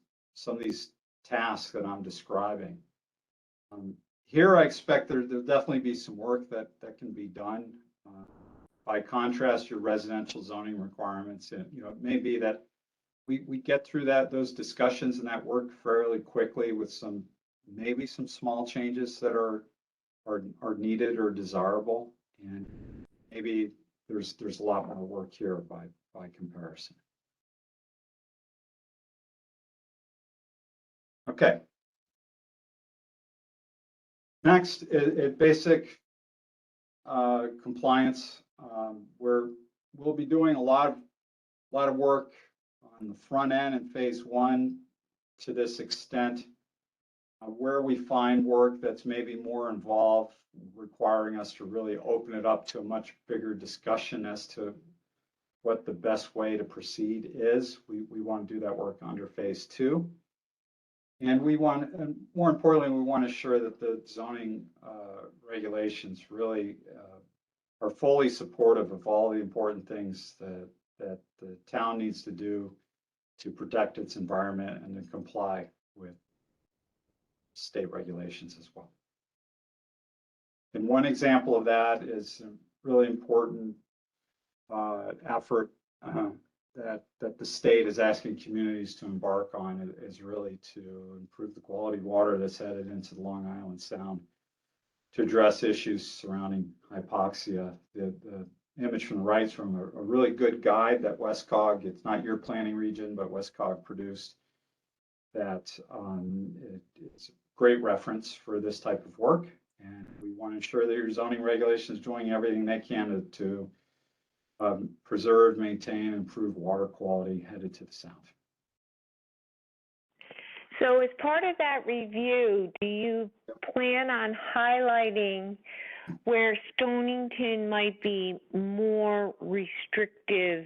tasks that I'm describing. Here, I expect there'll definitely be some work that can be done. By contrast, your residential zoning requirements, and it may be that we get through those discussions and that work fairly quickly with maybe some small changes that are needed or desirable, and maybe there's a lot more work here by comparison. Okay. Next, basic compliance. We'll be doing a lot of work on the front end in phase 1 to this extent. Where we find work that's maybe more involved, requiring us to really open it up to a much bigger discussion as to what the best way to proceed is, we want to do that work under phase 2. And more importantly, we want to ensure that the zoning regulations really are fully supportive of all the important things that the town needs to do to protect its environment and to comply with state regulations as well. And one example of that is a really important effort that the state is asking communities to embark on is really to improve the quality of water that's headed into the Long Island Sound, to address issues surrounding hypoxia. The image from the right is from a really good guide that WestCog, it's not your planning region, but WestCog produced, that it's a great reference for this type of work. And we want to ensure that your zoning regulations is doing everything they can to preserve, maintain, and improve water quality headed to the sound. So as part of that review, do you plan on highlighting where Stonington might be more restrictive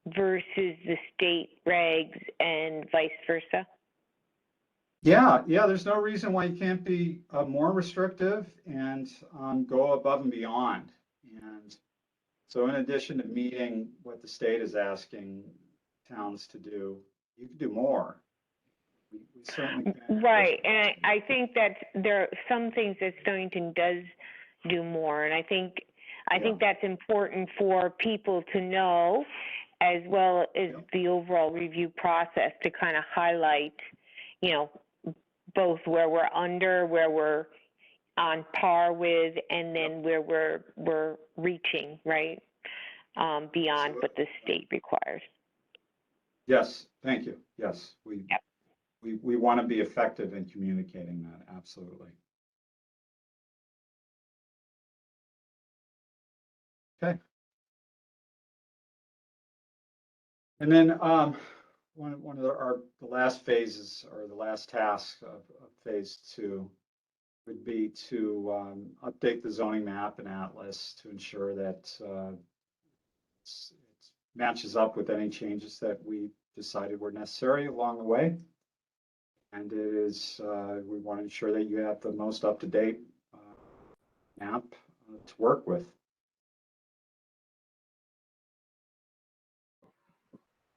versus the state regs and vice versa? Yeah, there's no reason why you can't be more restrictive and go above and beyond. And so in addition to meeting what the state is asking towns to do, you can do more. We certainly can. Right, and I think that there are some things that Stonington does do more, and I think that's important for people to know, as well as the overall review process, to kind of highlight, both where we're under, where we're on par with, and then where we're reaching, right, beyond what the state requires. Yes, thank you. Yes, we want to be effective in communicating that, absolutely. Okay. And then one of the last phases, or the last task of phase 2, would be to update the zoning map and atlas to ensure that it matches up with any changes that we decided were necessary along the way. And it is, we want to ensure that you have the most up-to-date map to work with.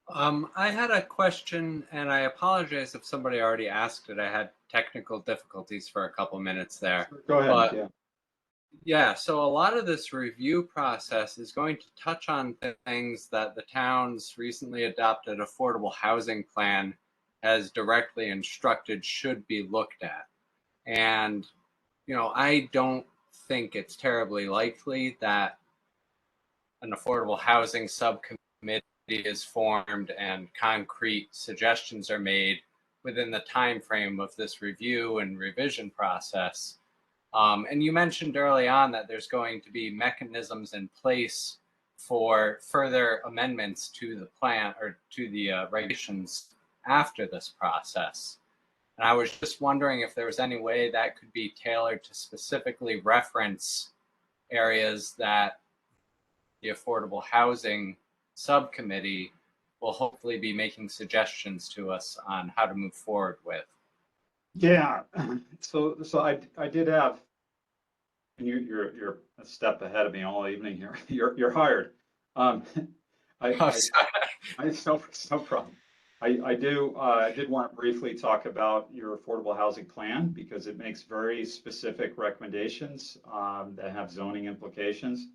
I had a question, and I apologize if somebody already asked it. I had technical difficulties for a couple minutes there. Go ahead. But Yeah. yeah, so a lot of this review process is going to touch on things that the town's recently adopted affordable housing plan has directly instructed should be looked at. And, you know, I don't think it's terribly likely that an affordable housing subcommittee is formed and concrete suggestions are made within the time frame of this review and revision process. And you mentioned early on that there's going to be mechanisms in place for further amendments to the plan or to the regulations after this process. And I was just wondering if there was any way that could be tailored to specifically reference areas that the Affordable Housing Subcommittee will hopefully be making suggestions to us on how to move forward with. Yeah. So I did have, and you're a step ahead of me all evening here. You're hired. No problem. I did want to briefly talk about your affordable housing plan because it makes very specific recommendations that have zoning implications.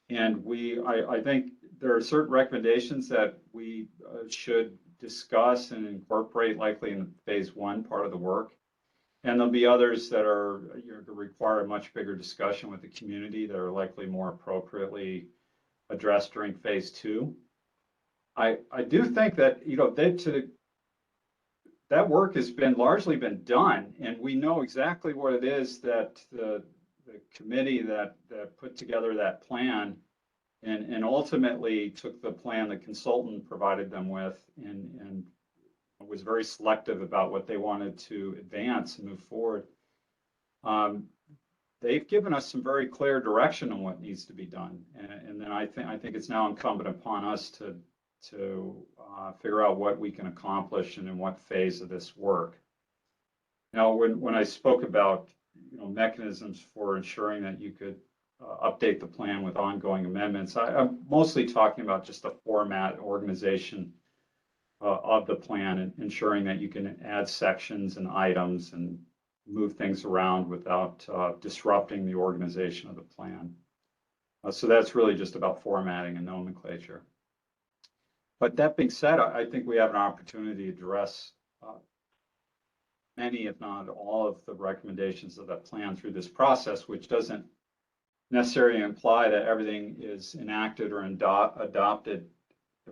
And I think there are certain recommendations that we should discuss and incorporate likely in phase one part of the work. And there'll be others that are require a much bigger discussion with the community that are likely more appropriately addressed during phase two. I do think that, you know, that work has been largely been done, and we know exactly what it is that the committee that put together that plan and ultimately took the plan the consultant provided them with and was very selective about what they wanted to advance and move forward. They've given us some very clear direction on what needs to be done, and then I think it's now incumbent upon us to figure out what we can accomplish and in what phase of this work. Now, when I spoke about mechanisms for ensuring that you could update the plan with ongoing amendments, I'm mostly talking about just the format, organization of the plan, and ensuring that you can add sections and items and move things around without disrupting the organization of the plan. So that's really just about formatting and nomenclature. But that being said, I think we have an opportunity to address many, if not all, of the recommendations of that plan through this process, which doesn't necessarily imply that everything is enacted or adopted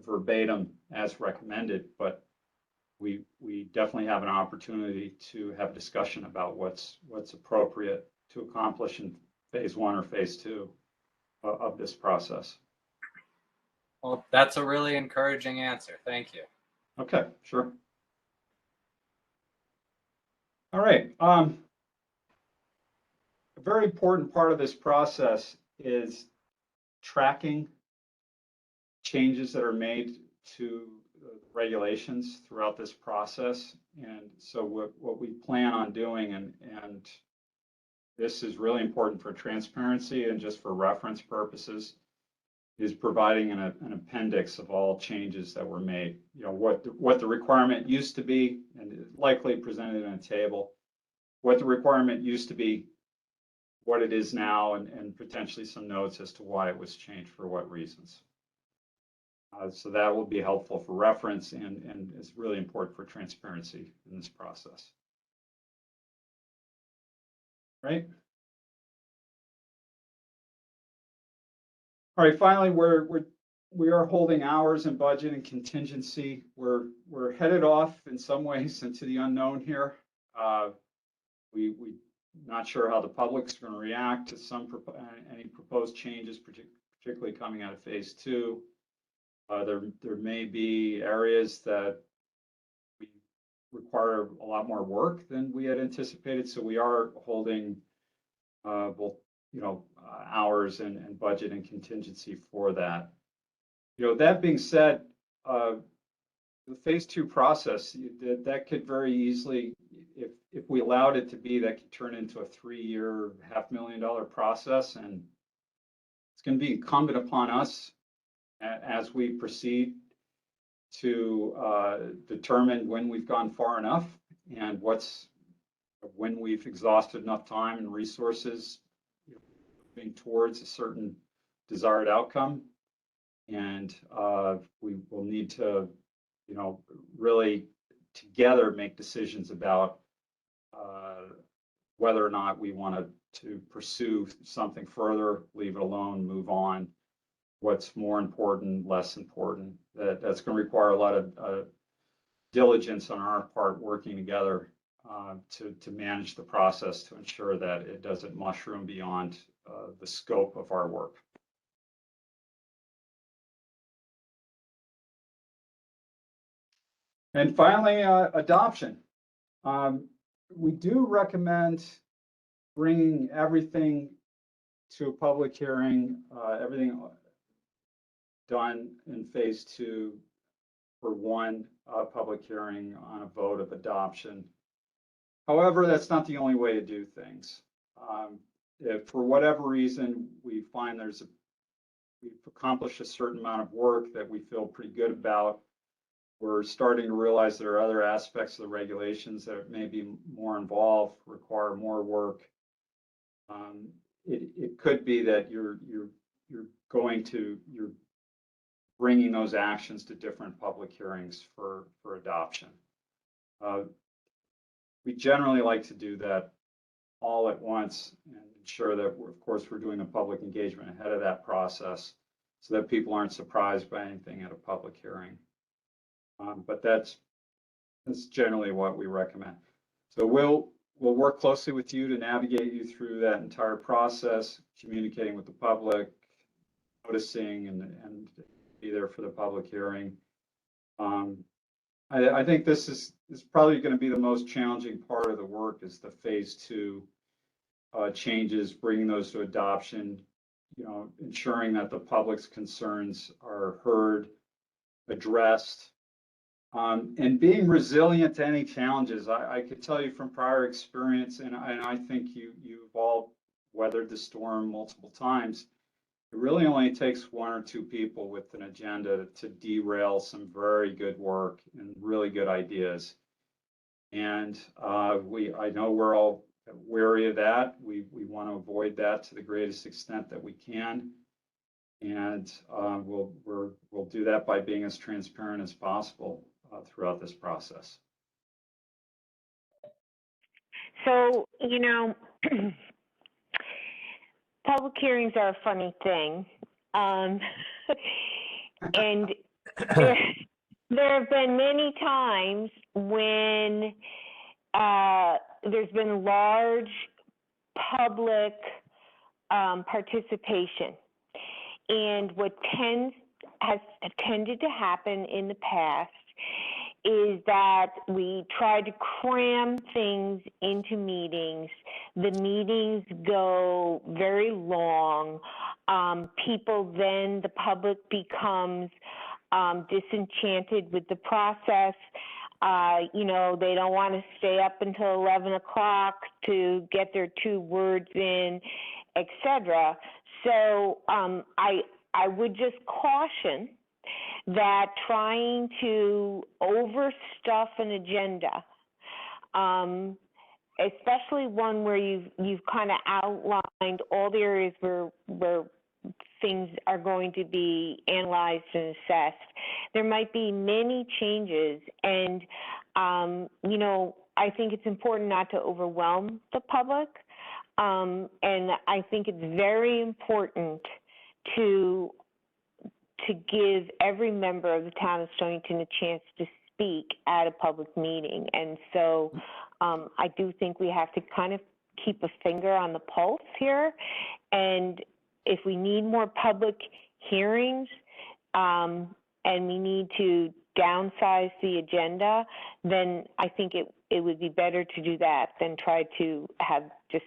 verbatim as recommended, but we definitely have an opportunity to have a discussion about what's appropriate to accomplish in phase one or phase two of this process. Well, that's a really encouraging answer. Thank you. Okay, sure. All right. A very important part of this process is tracking changes that are made to regulations throughout this process. And so what we plan on doing, and this is really important for transparency and just for reference purposes, is providing an appendix of all changes that were made. You know, what the requirement used to be, and likely presented in a table, what the requirement used to be, what it is now, and potentially some notes as to why it was changed for what reasons. So that will be helpful for reference and is really important for transparency in this process. Right? All right, finally, we are holding hours in budget and contingency. We're headed off in some ways into the unknown here. We not sure how the public's going to react to any proposed changes, particularly coming out of phase two. There may be areas that we require a lot more work than we had anticipated, so we are holding both hours and budget and contingency for that. That being said, the phase 2 process, that could very easily, if we allowed it to be, that could turn into a 3-year, $500,000 process. And it's going to be incumbent upon us as we proceed to determine when we've gone far enough and when we've exhausted enough time and resources moving towards a certain desired outcome. And we will need to, really together make decisions about whether or not we want to pursue something further, leave it alone, move on. What's more important, less important. That's going to require a lot of diligence on our part, working together to manage the process to ensure that it doesn't mushroom beyond the scope of our work. And finally, adoption. We do recommend bringing everything to a public hearing, everything done in phase 2 for one public hearing on a vote of adoption. However, that's not the only way to do things. If for whatever reason we find we've accomplished a certain amount of work that we feel pretty good about, we're starting to realize there are other aspects of the regulations that may be more involved, require more work. It could be that you're bringing those actions to different public hearings for adoption. We generally like to do that all at once and ensure that, of course, we're doing a public engagement ahead of that process so that people aren't surprised by anything at a public hearing. But that's generally what we recommend. So we'll work closely with you to navigate you through that entire process, communicating with the public, noticing, and be there for the public hearing. I think this is probably going to be the most challenging part of the work, is the phase 2 changes, bringing those to adoption, ensuring that the public's concerns are heard, addressed, and being resilient to any challenges. I could tell you from prior experience, and I think you've all weathered the storm multiple times. It really only takes 1 or 2 people with an agenda to derail some very good work and really good ideas. And I know we're all wary of that. We want to avoid that to the greatest extent that we can. And we'll do that by being as transparent as possible throughout this process. So, public hearings are a funny thing. And there have been many times when there's been large public participation. And what has tended to happen in the past is that we try to cram things into meetings. The meetings go very long. The public becomes disenchanted with the process. They don't want to stay up until 11 o'clock to get their 2 words in, etc. So I would just caution that trying to overstuff an agenda, especially one where you've kind of outlined all the areas where things are going to be analyzed and assessed. There might be many changes, and I think it's important not to overwhelm the public, and I think it's very important to give every member of the town of Stonington a chance to speak at a public meeting. And so I do think we have to kind of keep a finger on the pulse here. And if we need more public hearings and we need to downsize the agenda, then I think it would be better to do that than try to have just,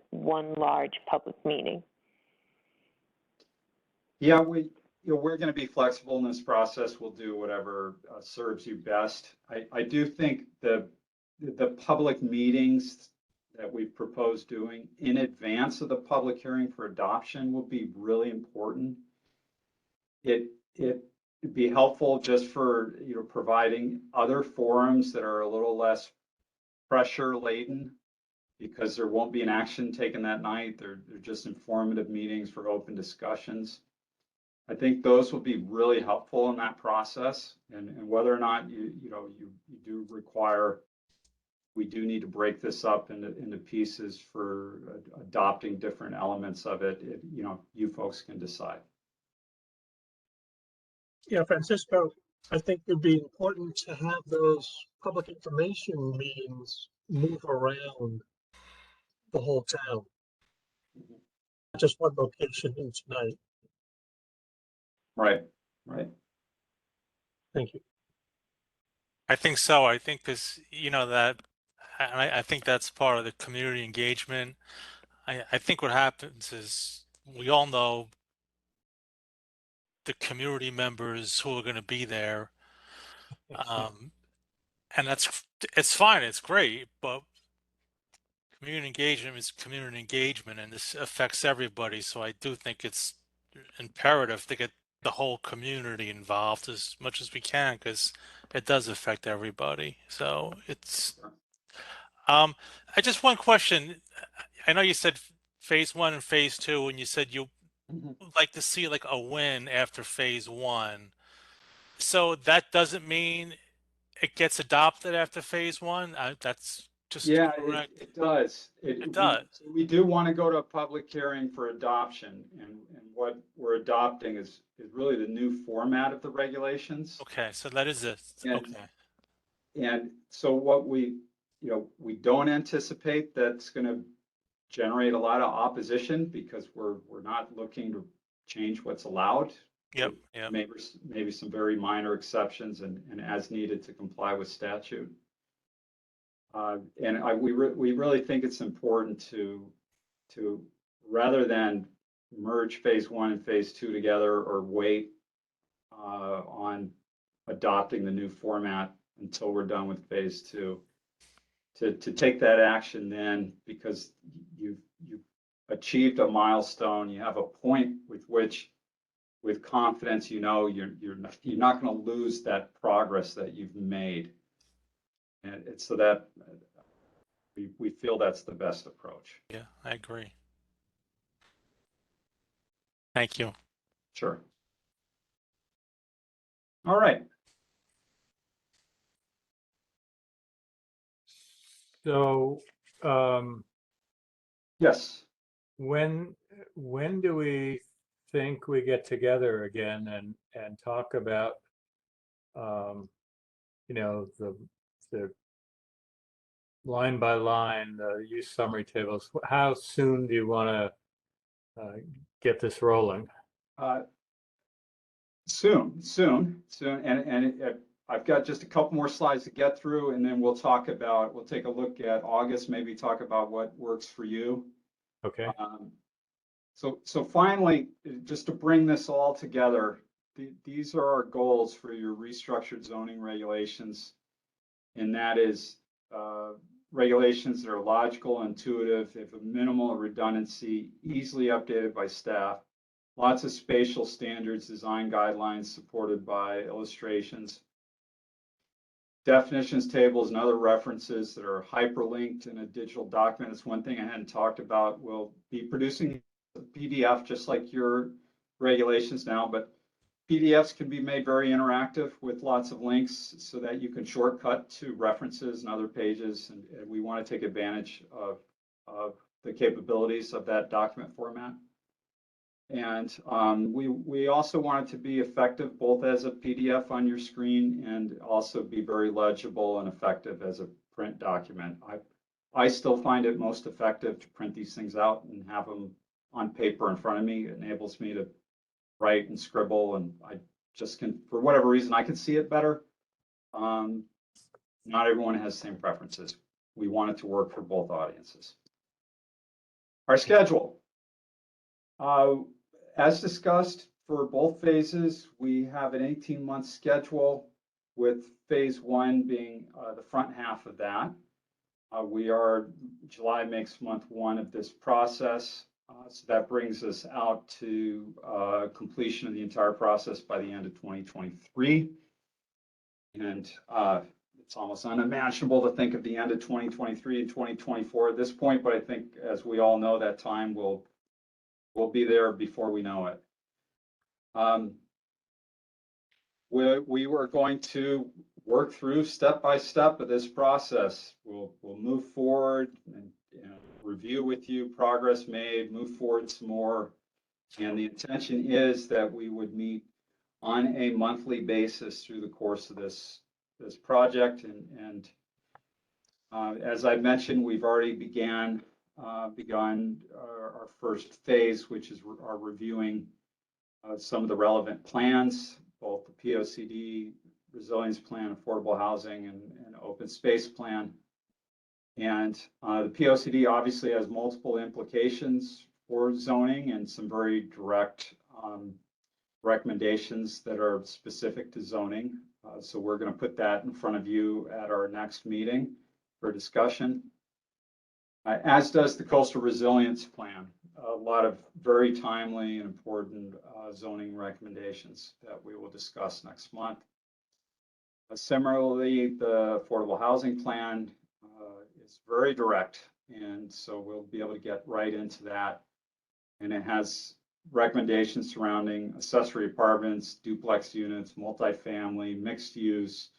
one large public meeting. Yeah, we're going to be flexible in this process. We'll do whatever serves you best. I do think the public meetings that we've proposed doing in advance of the public hearing for adoption will be really important. It'd be helpful just for, providing other forums that are a little less pressure laden, because there won't be an action taken that night. They're just informative meetings for open discussions. I think those will be really helpful in that process. And whether or not you do require, we do need to break this up into pieces for adopting different elements of it. You folks can decide. Yeah, Francisco, I think it'd be important to have those public information meetings move around the whole town, not just one location each night. Right. Thank you. I think so. I think because, that, and I think that's part of the community engagement. I think what happens is we all know the community members who are going to be there. And it's fine. It's great, but community engagement is community engagement, and this affects everybody. So I do think it's imperative to get the whole community involved as much as we can, because it does affect everybody. So it's, I just one question. I know you said phase 1 and phase 2, and you said you would like to see like a win after phase 1. So that doesn't mean it gets adopted after phase 1. That's just correct. It does. It does. We do want to go to a public hearing for adoption, and what we're adopting is really the new format of the regulations. Okay, so that is it. Okay. And so what we don't anticipate that's going to generate a lot of opposition, because we're not looking to change what's allowed. Yep. Maybe some very minor exceptions and as needed to comply with statute. We really think it's important to rather than merge phase 1 and phase 2 together, or wait on adopting the new format until we're done with phase 2, to take that action then, because you've achieved a milestone. You have a point with which, with confidence, you're not going to lose that progress that you've made. And it's so that we feel that's the best approach. Yeah, I agree. Thank you. Sure. All right. So, Yes. when do we think we get together again and talk about, the line by line, the use summary tables? How soon do you want to get this rolling? Soon. And I've got just a couple more slides to get through, and then we'll take a look at August, maybe talk about what works for you. Okay. So finally, just to bring this all together, these are our goals for your restructured zoning regulations. And that is regulations that are logical, intuitive, they have a minimal redundancy, easily updated by staff, lots of spatial standards, design guidelines supported by illustrations, definitions tables and other references that are hyperlinked in a digital document. That's one thing I hadn't talked about. We'll be producing a PDF just like your regulations now, but PDFs can be made very interactive with lots of links so that you can shortcut to references and other pages. And we want to take advantage of the capabilities of that document format. And we also want it to be effective both as a PDF on your screen and also be very legible and effective as a print document. I still find it most effective to print these things out and have them on paper in front of me. It enables me to write and scribble, and I just can, for whatever reason, I can see it better. Not everyone has the same preferences. We want it to work for both audiences. Our schedule. As discussed, for both phases. We have an 18-month schedule, with phase one being the front half of that. July makes month one of this process. So that brings us out to completion of the entire process by the end of 2023. And it's almost unimaginable to think of the end of 2023 and 2024 at this point, but I think, as we all know, that time will be there before we know it. We were going to work through step by step of this process. We'll move forward and review with you progress made, move forward some more. And the intention is that we would meet on a monthly basis through the course of this project. And as I mentioned, we've already begun our first phase, which is our reviewing some of the relevant plans, both the POCD, resilience plan, affordable housing, and open space plan. And the POCD obviously has multiple implications for zoning and some very direct recommendations that are specific to zoning. So we're going to put that in front of you at our next meeting for discussion. As does the coastal resilience plan. A lot of very timely and important zoning recommendations that we will discuss next month. Similarly, the affordable housing plan is very direct, and so we'll be able to get right into that. And it has recommendations surrounding accessory apartments, duplex units, multifamily, mixed use,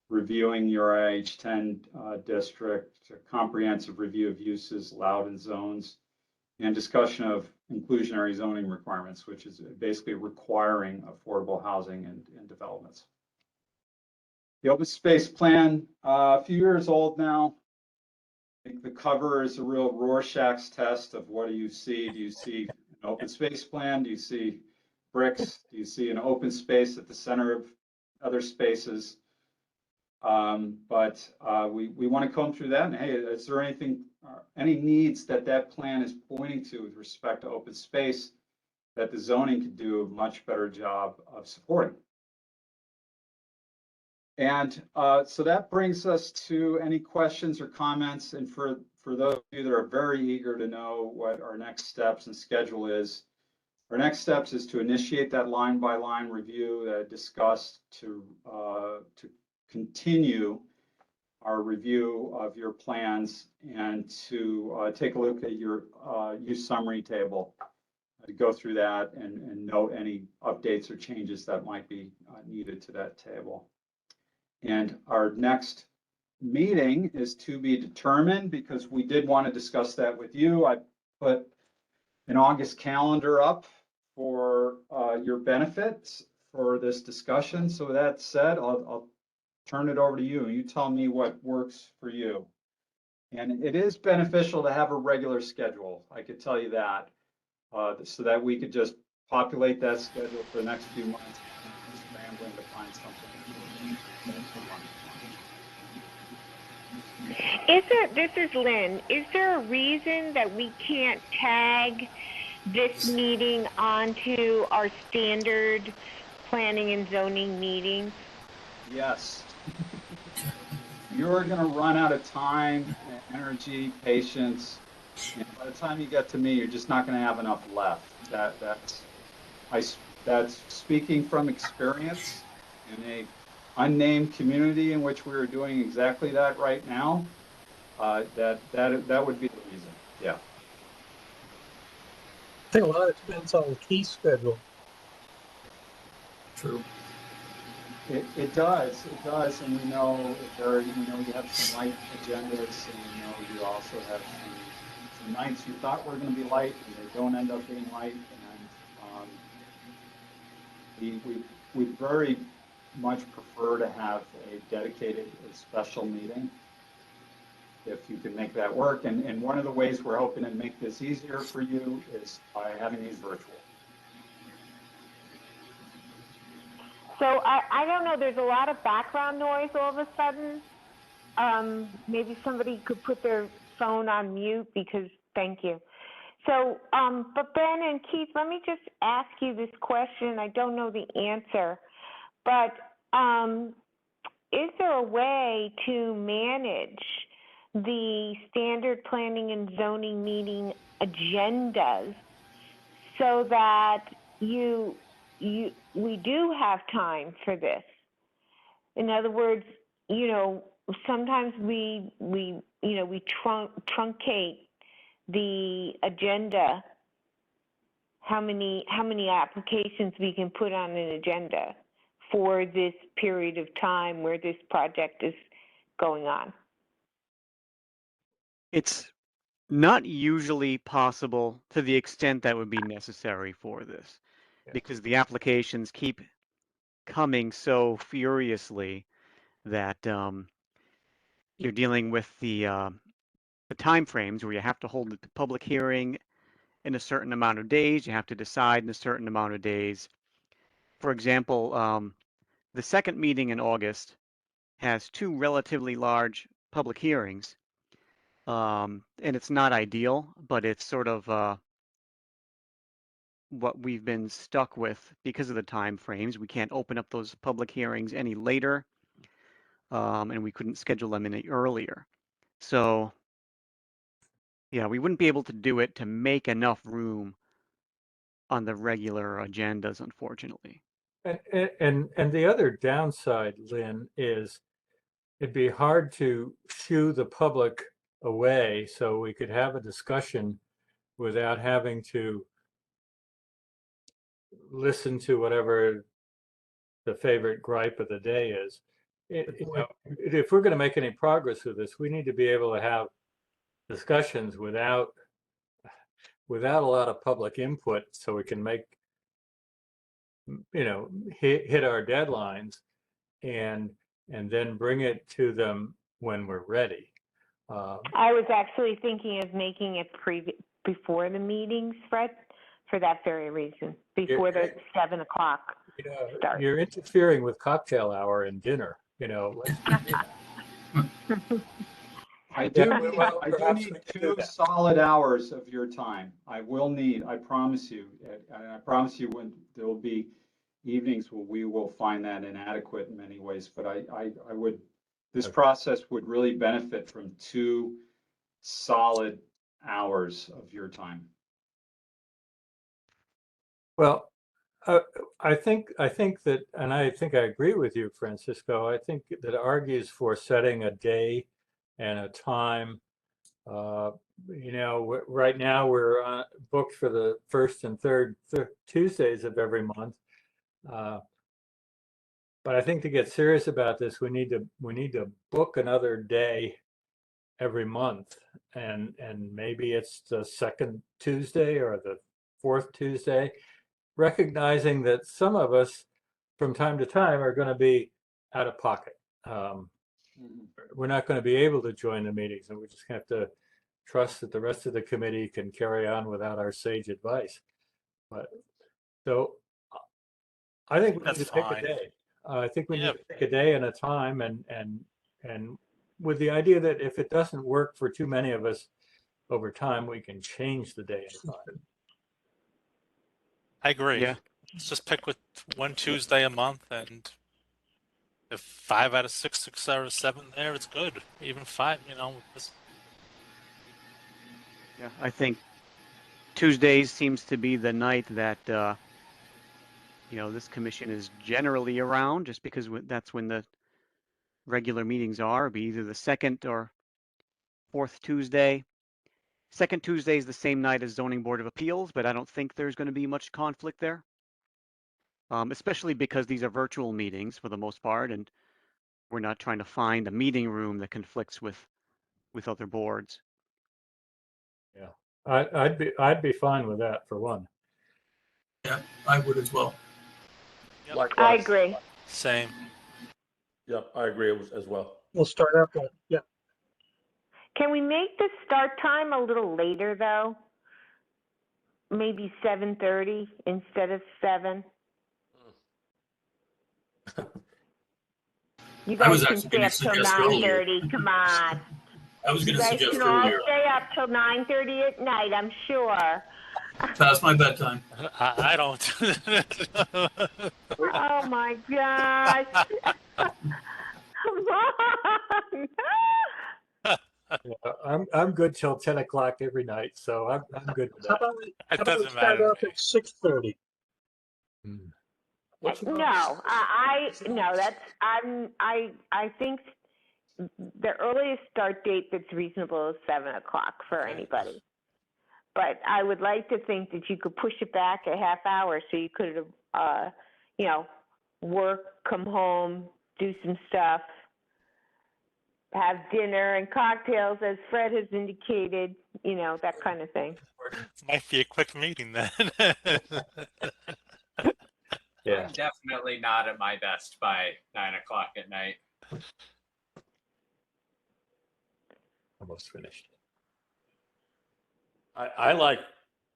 reviewing your IH10 district, a comprehensive review of uses allowed in zones, and discussion of inclusionary zoning requirements, which is basically requiring affordable housing and developments. The open space plan, a few years old now. I think the cover is a real Rorschach's test of what do you see? Do you see an open space plan? Do you see bricks? Do you see an open space at the center of other spaces? But we want to comb through that. And hey, is there any needs that plan is pointing to with respect to open space that the zoning could do a much better job of supporting? And so that brings us to any questions or comments. And for those of you that are very eager to know what our next steps and schedule is, our next steps is to initiate that line by line review that I discussed, to continue our review of your plans, and to take a look at your use summary table, to go through that and note any updates or changes that might be needed to that table. And our next meeting is to be determined, because we did want to discuss that with you. I put an August calendar up for your benefits for this discussion. So with that said, I'll turn it over to you. You tell me what works for you. And it is beneficial to have a regular schedule. I could tell you that, so that we could just populate that schedule for the next few months, scrambling to find something. This is Lynn. Is there a reason that we can't tag this meeting onto our standard planning and zoning meetings? Yes. You're going to run out of time, energy, patience, and by the time you get to me, you're just not going to have enough left. That's speaking from experience in a unnamed community in which we are doing exactly that right now. That would be the reason. Yeah. I think a lot of it depends on Keith's schedule. True. It does, and we know you have some light agendas, and you also have some nights you thought were going to be light, and they don't end up being light, and we very much prefer to have a dedicated, special meeting, if you can make that work. And one of the ways we're hoping to make this easier for you is by having these virtual. So I don't know, there's a lot of background noise all of a sudden. Maybe somebody could put their phone on mute, because, thank you. So, but Ben and Keith, let me just ask you this question. I don't know the answer, but is there a way to manage the standard planning and zoning meeting agendas so that we do have time for this? In other words, sometimes we truncate the agenda, how many applications we can put on an agenda for this period of time where this project is going on. It's not usually possible to the extent that would be necessary for this, because the applications keep coming so furiously that you're dealing with the time frames where you have to hold the public hearing in a certain amount of days, you have to decide in a certain amount of days. For example, the second meeting in August has two relatively large public hearings, and it's not ideal, but it's sort of what we've been stuck with because of the time frames. We can't open up those public hearings any later, and we couldn't schedule them any earlier. So, yeah, we wouldn't be able to do it to make enough room on the regular agendas, unfortunately. And the other downside, Lynn, is it'd be hard to shoo the public away so we could have a discussion without having to listen to whatever the favorite gripe of the day is. If we're going to make any progress with this, we need to be able to have discussions without a lot of public input, so we can make hit our deadlines and then bring it to them when we're ready. I was actually thinking of making it before the meetings, Fred, for that very reason, before the 7 o'clock start. You're interfering with cocktail hour and dinner, I do well, need perhaps we can do 2 that. solid hours of your time. I promise you, and I promise you when there will be evenings where we will find that inadequate in many ways, but this process would really benefit from 2 solid hours of your time. Well, I think that, and I think I agree with you, Francisco. I think that argues for setting a day and a time. Right now we're booked for the first and third Tuesdays of every month. But I think to get serious about this, we need to book another day every month, and maybe it's the second Tuesday or the fourth Tuesday, recognizing that some of us from time to time are going to be out of pocket. We're not going to be able to join the meetings, and we just have to trust that the rest of the committee can carry on without our sage advice. But so I think we need to pick a day. I think we need to pick a day and a time, and with the idea that if it doesn't work for too many of us over time, we can change the day and time. I agree. Yeah. Let's just pick with 1 Tuesday a month, and if 5 out of 6 out of 7 there, it's good. Even 5, Yeah, I think Tuesdays seems to be the night that this commission is generally around, just because that's when the regular meetings are. It'll be either the second or fourth Tuesday. Second Tuesday is the same night as Zoning Board of Appeals, but I don't think there's going to be much conflict there, especially because these are virtual meetings for the most part, and we're not trying to find a meeting room that conflicts with other boards. Yeah, I'd be fine with that for one. Yeah, I would as well. Yep. I Likewise. agree. Same. Yep, I agree as well. We'll start up with, yeah. Can we make the start time a little later, though? Maybe 7:30 instead of 7? You I was guys can actually stay gonna up till suggest earlier. 9:30. Come on. I was going You to guys suggest can all earlier, stay up till 9:30 at night, I'm sure. past my bedtime. I don't. Oh my gosh. Come on. Yeah, I'm good till 10 o'clock every night, so I'm good with How that. about we, It how about we doesn't start matter off to me. at 6:30? Mm. No, no, I think the earliest start date that's reasonable is 7 o'clock for anybody. But I would like to think that you could push it back a half hour so you could, work, come home, do some stuff, have dinner and cocktails, as Fred has indicated, that kind of thing. Might be a quick meeting then. Yeah, I'm definitely not at my best by 9 o'clock at night. almost finished. I like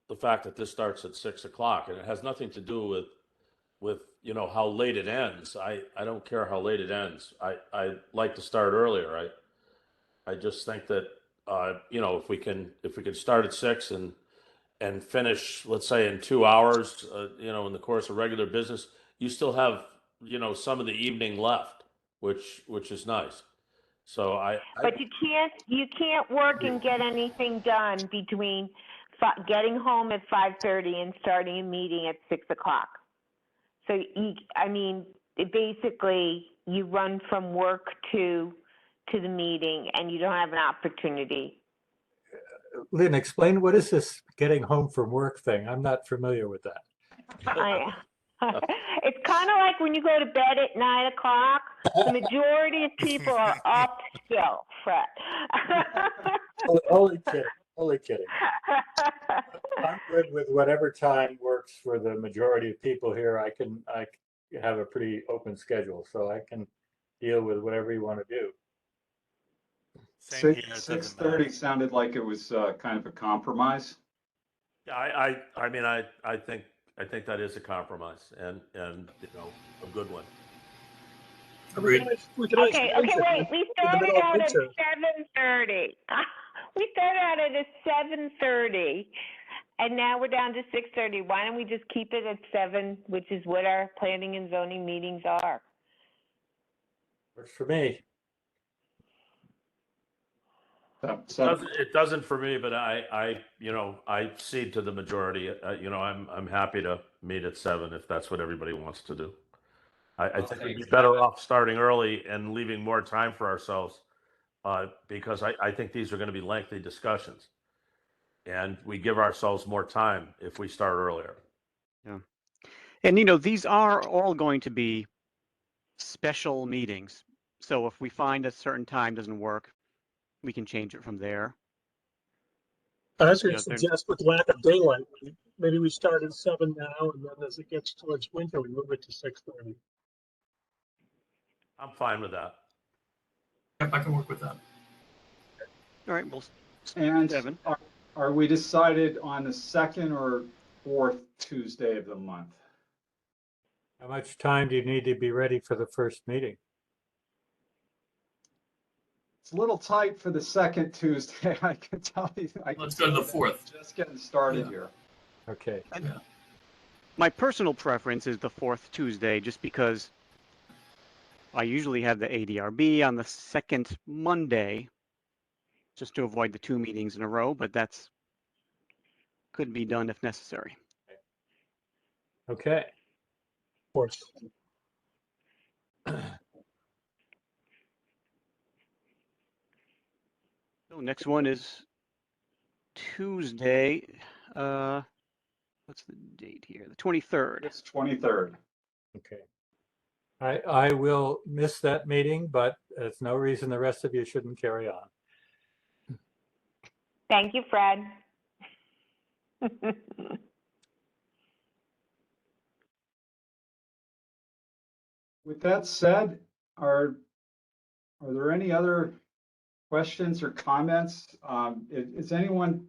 the fact that this starts at 6 o'clock, and it has nothing to do with how late it ends. I don't care how late it ends. I like to start earlier. I just think that if we can start at 6 and finish, let's say, in 2 hours, in the course of regular business, you still have some of the evening left, which is nice. So But you can't work and get anything done between getting home at 5:30 and starting a meeting at 6 o'clock. So, basically, you run from work to the meeting and you don't have an opportunity. Lynn, explain what is this getting home from work thing? I'm not familiar with that. It's kind of like when you go to bed at 9 o'clock, the majority of people are up still, Fred. Only kidding. Only kidding. I'm good with whatever time works for the majority of people here. I have a pretty open schedule, so I can deal with whatever you want to do. Same here, it doesn't 6:30 matter. sounded like it was kind of a compromise. Yeah, I mean, I think that is a compromise and a good one. Agreed. We could always Okay, change it wait. We in the started middle of out at winter. 7:30. We started out at 7:30, and now we're down to 6:30. Why don't we just keep it at 7, which is what our planning and zoning meetings are? Works for me. It doesn't for me, but I cede to the majority. I'm happy to meet at 7 if that's what everybody wants to do. I think we'd be better off starting early and leaving more time for ourselves, because I think these are going to be lengthy discussions, and we give ourselves more time if we start earlier. Yeah. And these are all going to be special meetings. So if we find a certain time doesn't work, we can change it from there. I was going to they're- suggest with lack of daylight, maybe we start at 7 now, and then as it gets towards winter, we move it to 6:30. I'm fine with that. Yep, I can work with that. All right, well, And 7. are we decided on the second or fourth Tuesday of the month? How much time do you need to be ready for the first meeting? It's a little tight for the second Tuesday, I can tell you. Let's go to the 4th. Just getting started Yeah. here. Okay. My personal preference is the 4th Tuesday, just because I usually have the ADRB on the second Monday, just to avoid the 2 meetings in a row, but could be done if necessary. Okay. Of course. So next one is Tuesday. What's the date here? The 23rd. It's 23rd. Okay. I will miss that meeting, but it's no reason the rest of you shouldn't carry on. Thank you, Fred. With that said, are there any other questions or comments? Is anyone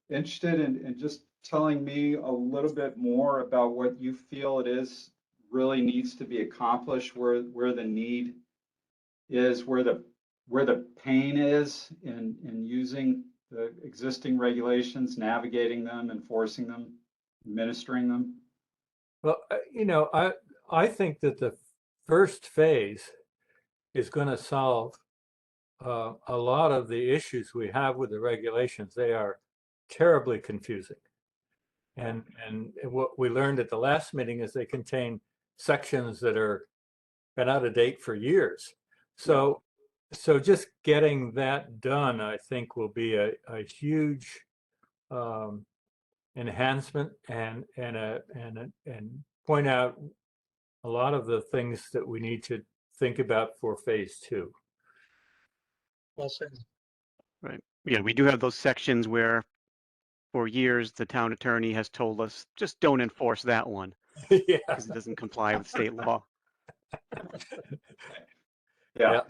interested in just telling me a little bit more about what you feel it is really needs to be accomplished, where the need is, where the where the pain is in using the existing regulations, navigating them, enforcing them, administering them? Well, I think that the first phase is going to solve a lot of the issues we have with the regulations. They are terribly confusing. And what we learned at the last meeting is they contain sections that are been out of date for years. So just getting that done, I think, will be a huge enhancement and point out a lot of the things that we need to think about for phase 2. Well said. Right. Yeah, we do have those sections where for years the town attorney has told us, just don't enforce that one Yeah. because it doesn't comply with state law. Yeah.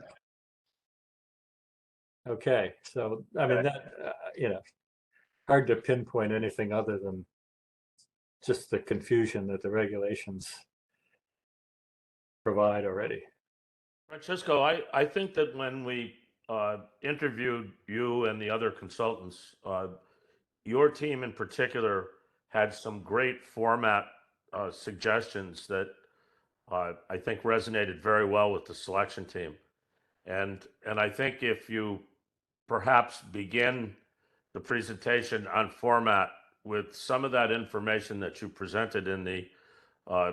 Okay. So, I mean, that, hard to pinpoint anything other than just the confusion that the regulations provide already. Francisco, I think that when we interviewed you and the other consultants, your team in particular had some great format suggestions that I think resonated very well with the selection team. And I think if you perhaps begin the presentation on format with some of that information that you presented in the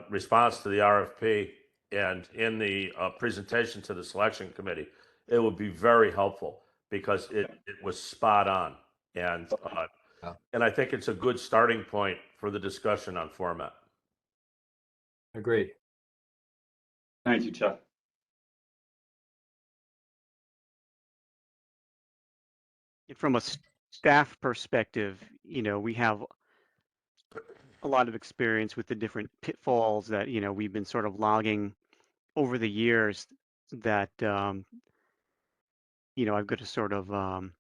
response to the RFP and in the presentation to the selection committee, it would be very helpful because it was spot on. And I think it's a good starting point for the discussion on format. Agreed. Thank you, Chuck. From a staff perspective, we have a lot of experience with the different pitfalls that, we've been sort of logging over the years that, I've got to sort of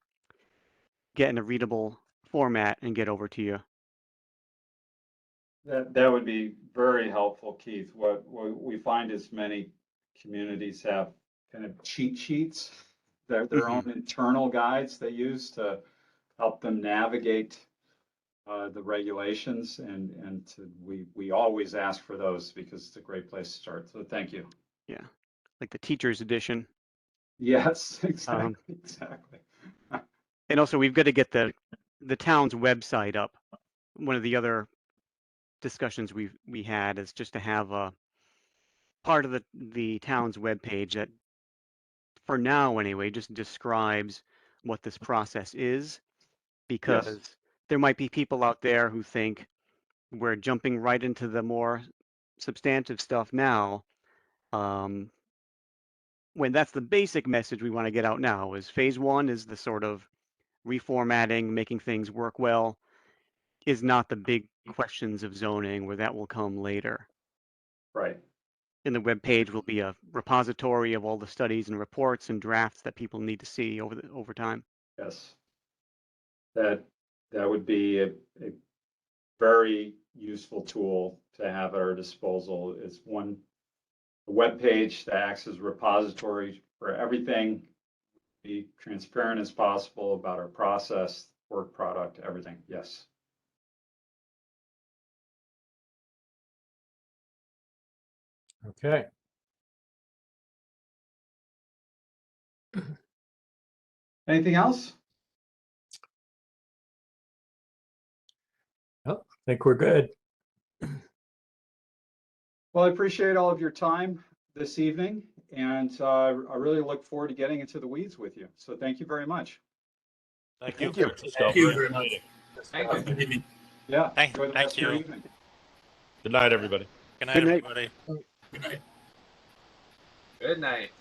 get in a readable format and get over to you. That would be very helpful, Keith. What we find is many communities have kind of cheat sheets, their own internal guides they use to help them navigate the regulations, and we always ask for those because it's a great place to start. So thank you. Yeah, like the teacher's edition. Yes, exactly. Exactly. And also, we've got to get the town's website up. One of the other discussions we had is just to have a part of the town's webpage that, for now anyway, just describes what this process is, because there might be people out there who think we're jumping right into the more substantive stuff now, when that's the basic message we want to get out now. Is phase 1 is the sort of reformatting, making things work well, is not the big questions of zoning, where that will come later. Right. And the web page will be a repository of all the studies and reports and drafts that people need to see over time. Yes. That would be a very useful tool to have at our disposal. It's a web page that acts as a repository for everything. Be transparent as possible about our process, work product, everything. Yes. Okay. Anything else? I think we're good. Well, I appreciate all of your time this evening, and I really look forward to getting into the weeds with you. So thank you very much. Thank you. Francisco. Thank you very much. Thank you. Good evening. Yeah. Thank enjoy the rest of your you. evening. Good night, everybody. Good night, Good night. everybody. Good night. Good night.